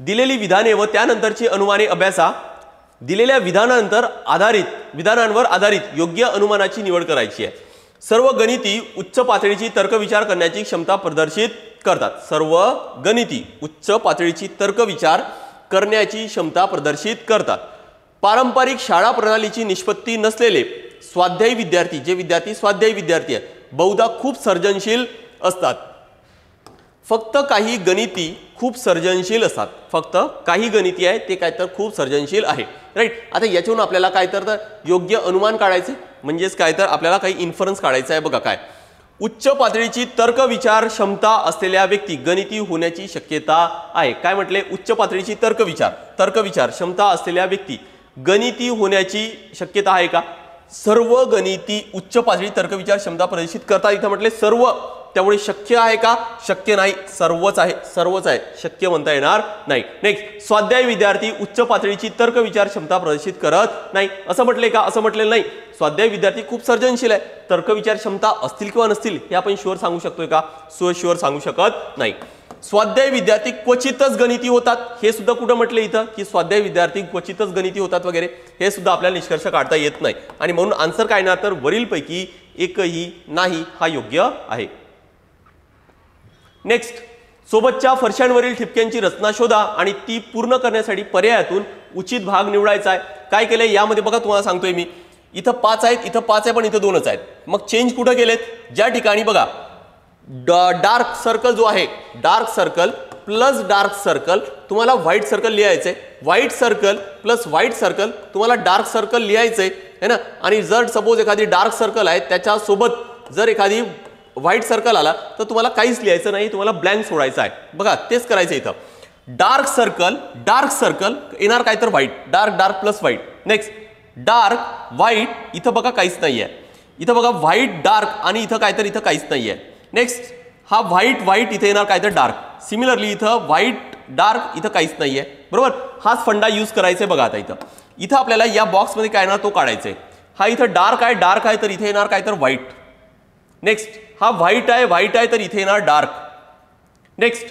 [SPEAKER 1] दिलेली विधाने व त्यानंतरची अनुमाने अभ्यासा. दिलेल्या विधानांवर आधारित योग्य अनुमानाची निवड करायची आहे. सर्व गणिती उच्च पातळीची तर्कविचार करण्याची क्षमता प्रदर्शित करतात. सर्व गणिती उच्च पातळीची तर्कविचार करण्याची क्षमता प्रदर्शित करतात. पारंपरिक शाळा प्रणालीची निष्पत्ती नसलेले स्वाध्यायी विद्यार्थी, जे विद्यार्थी स्वाध्यायी विद्यार्थी आहेत, बहुधा खूप सर्जनशील असतात. फक्त काही गणिती खूप सर्जनशील असतात. फक्त काही गणिती आहे ते काय तर खूप सर्जनशील आहे. राईट. आता याच्यावरून आपल्याला काय तर योग्य अनुमान काढायचे, म्हणजेच काय तर आपल्याला काही इन्फरन्स काढायचा आहे. बघा काय, उच्च पातळीची तर्कविचार क्षमता असलेल्या व्यक्ती गणिती होण्याची शक्यता आहे. काय म्हटले, उच्च पातळीची तर्कविचार क्षमता असलेल्या व्यक्ती गणिती होण्याची शक्यता आहे का. सर्व गणिती उच्च पातळी तर्कविचार क्षमता प्रदर्शित करतात. इथं म्हटले सर्व, त्यामुळे शक्य आहे का, शक्य नाही. सर्वच आहे, शक्य म्हणता येणार नाही. नेक्स्ट, स्वाध्याय विद्यार्थी उच्च पातळीची तर्कविचार क्षमता प्रदर्शित करत नाही असं म्हटले का, असं म्हटलेलं नाही. स्वाध्याय विद्यार्थी खूप सर्जनशील आहे. तर्कविचार क्षमता असतील किंवा नसतील हे आपण शुअर सांगू शकतोय का, शुअर सांगू शकत नाही. स्वाध्याय विद्यार्थी क्वचितच गणिती होतात, हे सुद्धा कुठं म्हटले इथं की स्वाध्याय विद्यार्थी क्वचितच गणिती होतात वगैरे, हे सुद्धा आपल्याला निष्कर्ष काढता येत नाही. आणि म्हणून आन्सर काय ना, तर वरीलपैकी एकही नाही हा योग्य आहे. नेक्स्ट, सोबतच्या फरशांवरील ठिपक्यांची रचना शोधा आणि ती पूर्ण करण्यासाठी पर्यायातून उचित भाग निवडायचा आहे. काय केलंय यामध्ये बघा, तुम्हाला सांगतोय मी, इथं 5 आहेत, इथं 5 आहे, पण इथं 2च आहेत. मग चेंज कुठं गेलेत, ज्या ठिकाणी बघा डार्क सर्कल जो आहे, dark circle plus dark circle तुम्हाला व्हाईट सर्कल लिहायचंय. White circle plus white circle तुम्हाला डार्क सर्कल लिहायचंय है ना. आणि जर सपोज एखादी डार्क सर्कल आहे त्याच्यासोबत जर एखादी व्हाईट सर्कल आला तर तुम्हाला काहीच लिहायचं नाही, तुम्हाला ब्लँक सोडायचं आहे. बघा तेच करायचं इथं. डार्क सर्कल येणार काय तर white, dark plus white. Next, dark white, इथं बघा काहीच नाहीये. इथं बघा व्हाईट डार्क आणि इथं काय तर इथं काहीच नाहीये. नेक्स्ट, हा व्हाईट इथे येणार काय तर डार्क. सिमिलरली इथं व्हाईट डार्क, इथं काहीच नाहीये. बरोबर. हाच फंडा यूज करायचा आहे. बघा आता इथं आपल्याला या बॉक्समध्ये काय येणार तो काढायचा आहे. हा इथं डार्क आहे तर इथे येणार काय तर व्हाईट. नेक्स्ट, हा व्हाईट आहे तर इथे येणार डार्क. नेक्स्ट,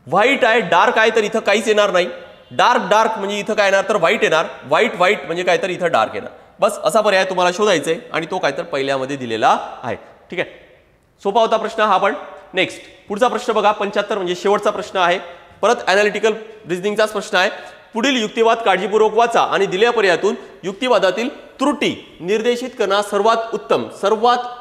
[SPEAKER 1] व्हाईट आहे डार्क आहे तर इथं काहीच येणार नाही. डार्क म्हणजे इथं काय येणार तर व्हाईट येणार. व्हाईट म्हणजे काय तर इथं डार्क येणार. बस असा पर्याय तुम्हाला शोधायचा आहे आणि तो काय तर पहिल्यामध्ये दिलेला आहे. ठीक आहे, सोपा होता प्रश्न हा पण. नेक्स्ट, पुढचा प्रश्न बघा 75 म्हणजे शेवटचा प्रश्न आहे. परत ॲनालिटिकल रिझनिंगचाच प्रश्न आहे. पुढील युक्तिवाद काळजीपूर्वक वाचा आणि दिलेल्या पर्यायातून युक्तिवादातील त्रुटी निर्देशित करणारा सर्वात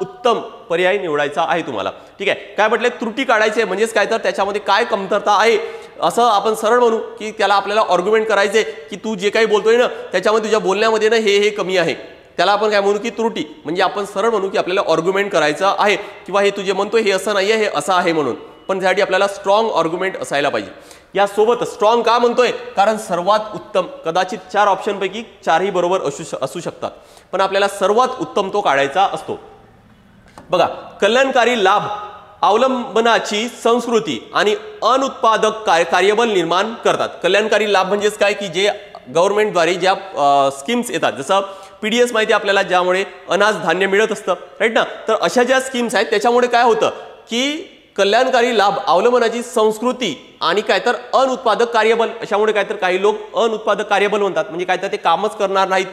[SPEAKER 1] उत्तम पर्याय निवडायचा आहे तुम्हाला. ठीक आहे, काय म्हटले, त्रुटी काढायचे म्हणजेच काय तर त्याच्यामध्ये काय कमतरता आहे असं आपण सरळ म्हणू की त्याला आपल्याला आर्ग्युमेंट करायचे की तू जे काही बोलतोय ना त्याच्यामध्ये तुझ्या बोलण्यामध्ये ना हे कमी आहे, त्याला आपण काय म्हणू की त्रुटी. म्हणजे आपण सरळ म्हणू की आपल्याला आर्ग्युमेंट करायचं आहे किंवा हे तुझे म्हणतोय हे असं नाहीये हे असं आहे म्हणून. पण त्यासाठी आपल्याला स्ट्रॉंग आर्ग्युमेंट असायला पाहिजे. यासोबत स्ट्रॉंग का म्हणतोय, कारण सर्वात उत्तम, कदाचित 4 ऑप्शनपैकी 4ही बरोबर असू शकतात, पण आपल्याला सर्वात उत्तम तो काढायचा असतो. बघा, कल्याणकारी लाभ अवलंबनाची संस्कृती आणि अनुत्पादक कार्यबल निर्माण करतात. कल्याणकारी लाभ म्हणजेच काय की जे गव्हर्नमेंटद्वारे ज्या स्कीम्स येतात, जसं PDS माहिती आपल्याला, ज्यामुळे अनाज धान्य मिळत असतं, राईट ना. तर अशा ज्या स्कीम्स आहेत त्याच्यामुळे काय होतं की कल्याणकारी लाभ अवलंबनाची संस्कृती आणि काय तर अनुत्पादक कार्यबल, अशामुळे काय तर काही लोक अनुत्पादक कार्यबल म्हणतात. म्हणजे काय तर ते कामच करणार नाही,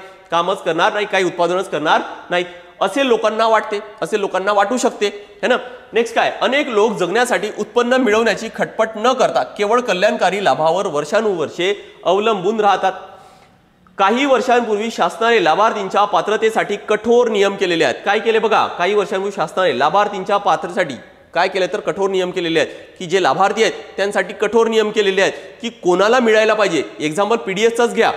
[SPEAKER 1] काही उत्पादनच करणार नाहीत. असे लोकांना वाटते, असे लोकांना वाटू शकते है ना। नेक्स्ट काय, अनेक लोक जगण्यासाठी उत्पन्न मिळवण्याची खटपट न करता केवळ कल्याणकारी लाभावर वर्षानुवर्षे अवलंबून राहतात। काही वर्षांपूर्वी शासनाने लाभार्थींच्या पात्रतेसाठी कठोर नियम केलेले आहेत। काय केले बघा, काही वर्षांपूर्वी शासनाने लाभार्थींच्या पात्रतेसाठी काय केलं तर कठोर नियम केलेले आहेत की जे लाभार्थी आहेत त्यांसाठी कठोर नियम केलेले आहेत की कोणाला मिळायला पाहिजे। एक्झाम्पल पीडीएसचाच घ्या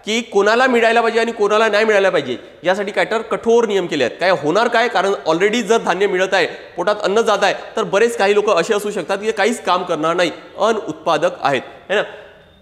[SPEAKER 1] की कोणाला मिळायला पाहिजे आणि कोणाला नाही मिळायला पाहिजे, यासाठी काय तर कठोर नियम केले आहेत। काय होणार काय, कारण ऑलरेडी जर धान्य मिळत आहे, पोटात अन्न जात आहे, तर बरेच काही लोक असे असू शकतात की काहीच काम करणार नाही, अनुत्पादक आहेत है ना।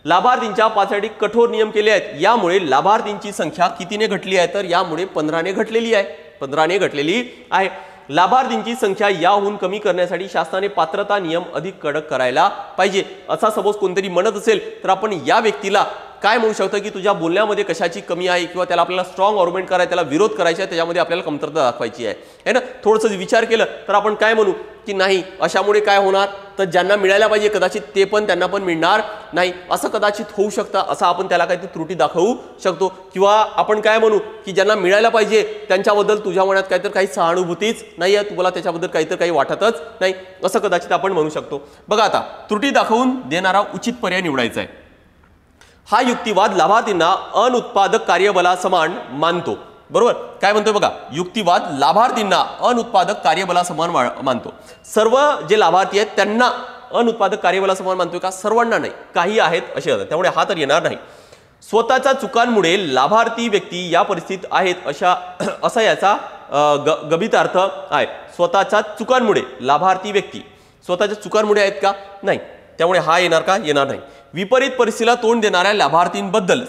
[SPEAKER 1] लाभार्थींच्या पात्रतेसाठी कठोर नियम केले आहेत, यामुळे लाभार्थींची संख्या कितीने घटली आहे तर यामुळे 15ने घटलेली आहे, 15ने घटलेली आहे। लाभार्थींची संख्या याहून कमी करण्यासाठी शासनाने पात्रता नियम अधिक कडक करायला पाहिजे, असा सपोज कोणतरी म्हणत असेल तर आपण या व्यक्तीला काय म्हणू शकतो की तुझ्या बोलण्यामध्ये कशाची कमी आहे किंवा त्याला आपल्याला स्ट्रॉंग आर्ग्युमेंट करायचा, त्याला विरोध करायचा आहे, त्याच्यामध्ये आपल्याला कमतरता दाखवायची आहे ना। थोडंसं विचार केलं तर आपण काय म्हणू की नाही अशामुळे काय होणार तर ज्यांना मिळायला पाहिजे कदाचित ते पण त्यांना पण मिळणार नाही, असं कदाचित होऊ शकतं, असं आपण त्याला काहीतरी त्रुटी दाखवू शकतो। किंवा आपण काय म्हणू की ज्यांना मिळायला पाहिजे त्यांच्याबद्दल तुझ्या मनात काहीतरी काही सहानुभूतीच नाही आहे, तुम्हाला त्याच्याबद्दल काहीतरी काही वाटतच नाही, असं कदाचित आपण म्हणू शकतो। बघा आता त्रुटी दाखवून देणारा उचित पर्याय निवडायचा आहे। हा युक्तिवाद लाभार्थींना अनुत्पादक कार्यबलासमान मानतो, बरोबर। काय म्हणतोय बघा, युक्तिवाद लाभार्थींना अनुत्पादक कार्यबलासमान मानतो। सर्व जे लाभार्थी आहेत त्यांना अनुत्पादक कार्यबलासमान मानतोय का, सर्वांना नाही, काही आहेत असे, त्यामुळे हा तर येणार नाही। स्वतःच्या चुकांमुळे लाभार्थी व्यक्ती या परिस्थितीत आहेत असा याचा गभितार्थ आहे। स्वतःच्या चुकांमुळे लाभार्थी व्यक्ती स्वतःच्या चुकांमुळे आहेत का, नाही, त्यामुळे हा येणार का, येणार नाही। विपरीत परिस्थितीला तोंड देणाऱ्या लाभार्थींबद्दल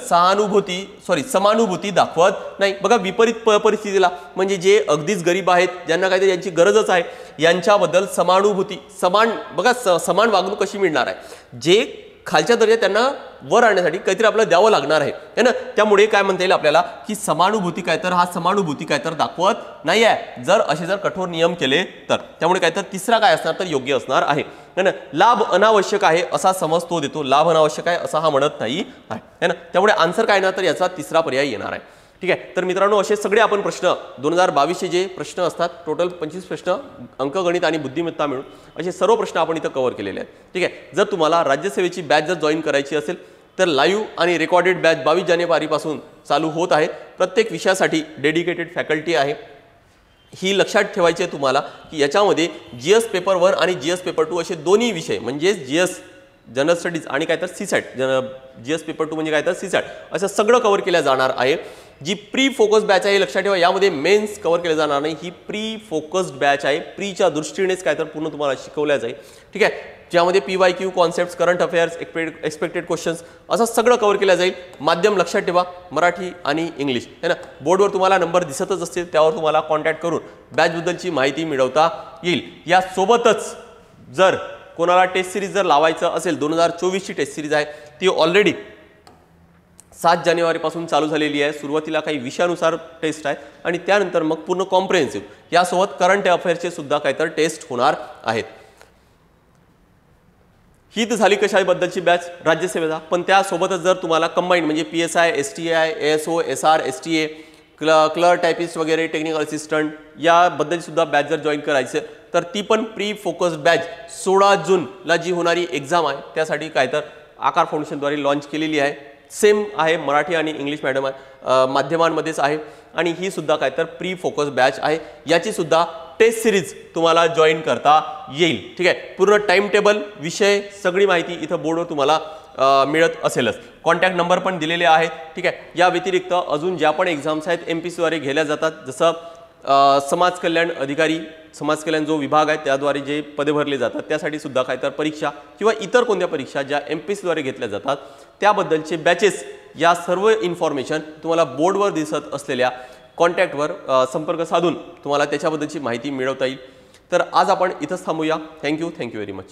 [SPEAKER 1] समानुभूती दाखवत नाही। बघा विपरीत परिस्थितीला म्हणजे जे अगदीच गरीब आहेत, ज्यांना काहीतरी यांची गरजच आहे, यांच्याबद्दल समानुभूती, समान वागणूक कशी मिळणार आहे, जे खालच्या दर्जात त्यांना वर आणण्यासाठी काहीतरी आपल्याला द्यावं लागणार आहे ना। त्यामुळे काय म्हणता येईल आपल्याला की समानुभूती काय तर हा समानुभूती काय तर दाखवत नाही आहे, जर कठोर नियम केले तर। त्यामुळे काय तर तिसरा काय असणार तर योग्य असणार आहे ना। लाभ अनावश्यक आहे असा समज तो देतो, लाभ अनावश्यक आहे असा हा म्हणत नाही आहे ना। त्यामुळे आन्सर काय ना तर याचा तिसरा पर्याय येणार आहे, ठीक आहे। तर मित्रांनो असे सगळे आपण प्रश्न 2022चे जे प्रश्न असतात, टोटल 25 प्रश्न अंकगणित आणि बुद्धिमत्ता मिळून असे सर्व प्रश्न आपण इथं कव्हर केलेले आहेत, ठीक आहे। जर तुम्हाला राज्यसेवेची बॅच जर जॉईन करायची असेल तर लाईव्ह आणि रेकॉर्डेड बॅच 22 जानेवारीपासून चालू होत आहे। प्रत्येक विषयासाठी डेडिकेटेड फॅकल्टी आहे। ही लक्षात ठेवायची आहे तुम्हाला की याच्यामध्ये जीएस पेपर 1 आणि जीएस पेपर 2 असे दोन्ही विषय म्हणजे जीएस जनरल स्टडीज आणि काय तर सीसॅट, जीएस पेपर 2 म्हणजे काय तर सीसॅट, असं सगळं कव्हर केलं जाणार आहे। जी प्री फोकस बॅच आहे लक्षात ठेवा, यामध्ये मेन्स कव्हर केले जाणार नाही, ही प्री फोकस्ड बॅच आहे, प्रीच्या दृष्टीनेच काय तर पूर्ण तुम्हाला शिकवल्या जाईल, ठीक आहे। ज्यामध्ये PYQ, concepts, current affairs, expected questions असं सगळं कव्हर केलं जाईल। माध्यम लक्षात ठेवा मराठी आणि इंग्लिश है ना। बोर्डवर तुम्हाला नंबर दिसतच असतील, त्यावर तुम्हाला कॉन्टॅक्ट करून बॅचबद्दलची माहिती मिळवता येईल। यासोबतच जर कोणाला टेस्ट सिरीज जर लावायचं असेल, 2024ची टेस्ट सिरीज आहे ती ऑलरेडी 7 जानेवारीपासून चालू झालेली आहे। सुरुवातीला काही विषयानुसार टेस्ट आहे आणि त्यानंतर मग पूर्ण कॉम्प्रिहेन्सिव्ह, यासोबत करंट अफेअर्सचे सुद्धा काहीतरी टेस्ट होणार आहेत। ही तर झाली कशाबद्दलची बॅच राज्यसेवेचा, पण त्यासोबतच जर तुम्हाला कंबाईंड म्हणजे PSI, STI, ASO, SR, STA, clerk typist वगैरे, टेक्निकल असिस्टंट याबद्दलची सुद्धा बॅच जर जॉईन करायचं तर ती पण प्री फोकस्ड बॅच 16 जूनला जी होणारी एक्झाम आहे त्यासाठी काय तर आकार फाउंडेशनद्वारे लॉन्च केलेली आहे। सेम आहे, मराठी आणि इंग्लिश मॅडम आहे, माध्यमांमध्येच आहे आणि ही सुद्धा काय तर प्री फोकस बॅच आहे। याची सुद्धा टेस्ट सिरीज तुम्हाला जॉईन करता येईल, ठीक आहे। पूर्ण टाइम टेबल, विषय, सगळी माहिती इथं बोर्डवर तुम्हाला मिळत असेलच। कॉन्टॅक्ट नंबर पण दिलेले आहेत, ठीक आहे। या व्यतिरिक्त अजून ज्या पण एक्झाम्स आहेत MPSCद्वारे घेतल्या जातात, जसं समाज कल्याण अधिकारी, समाज कल्याण जो विभाग आहे त्याद्वारे जे पदे भरले जातात त्यासाठी सुद्धा काय तर परीक्षा किंवा इतर कोणत्या परीक्षा ज्या MPSCद्वारे घेतल्या जातात त्याबद्दलचे बॅचेस, या सर्व इन्फॉर्मेशन तुम्हाला बोर्डवर दिसत असलेल्या कॉन्टॅक्टवर संपर्क साधून तुम्हाला त्याच्याबद्दलची माहिती मिळवता येईल। तर आज आपण इथंच थांबूया। Thank you very much.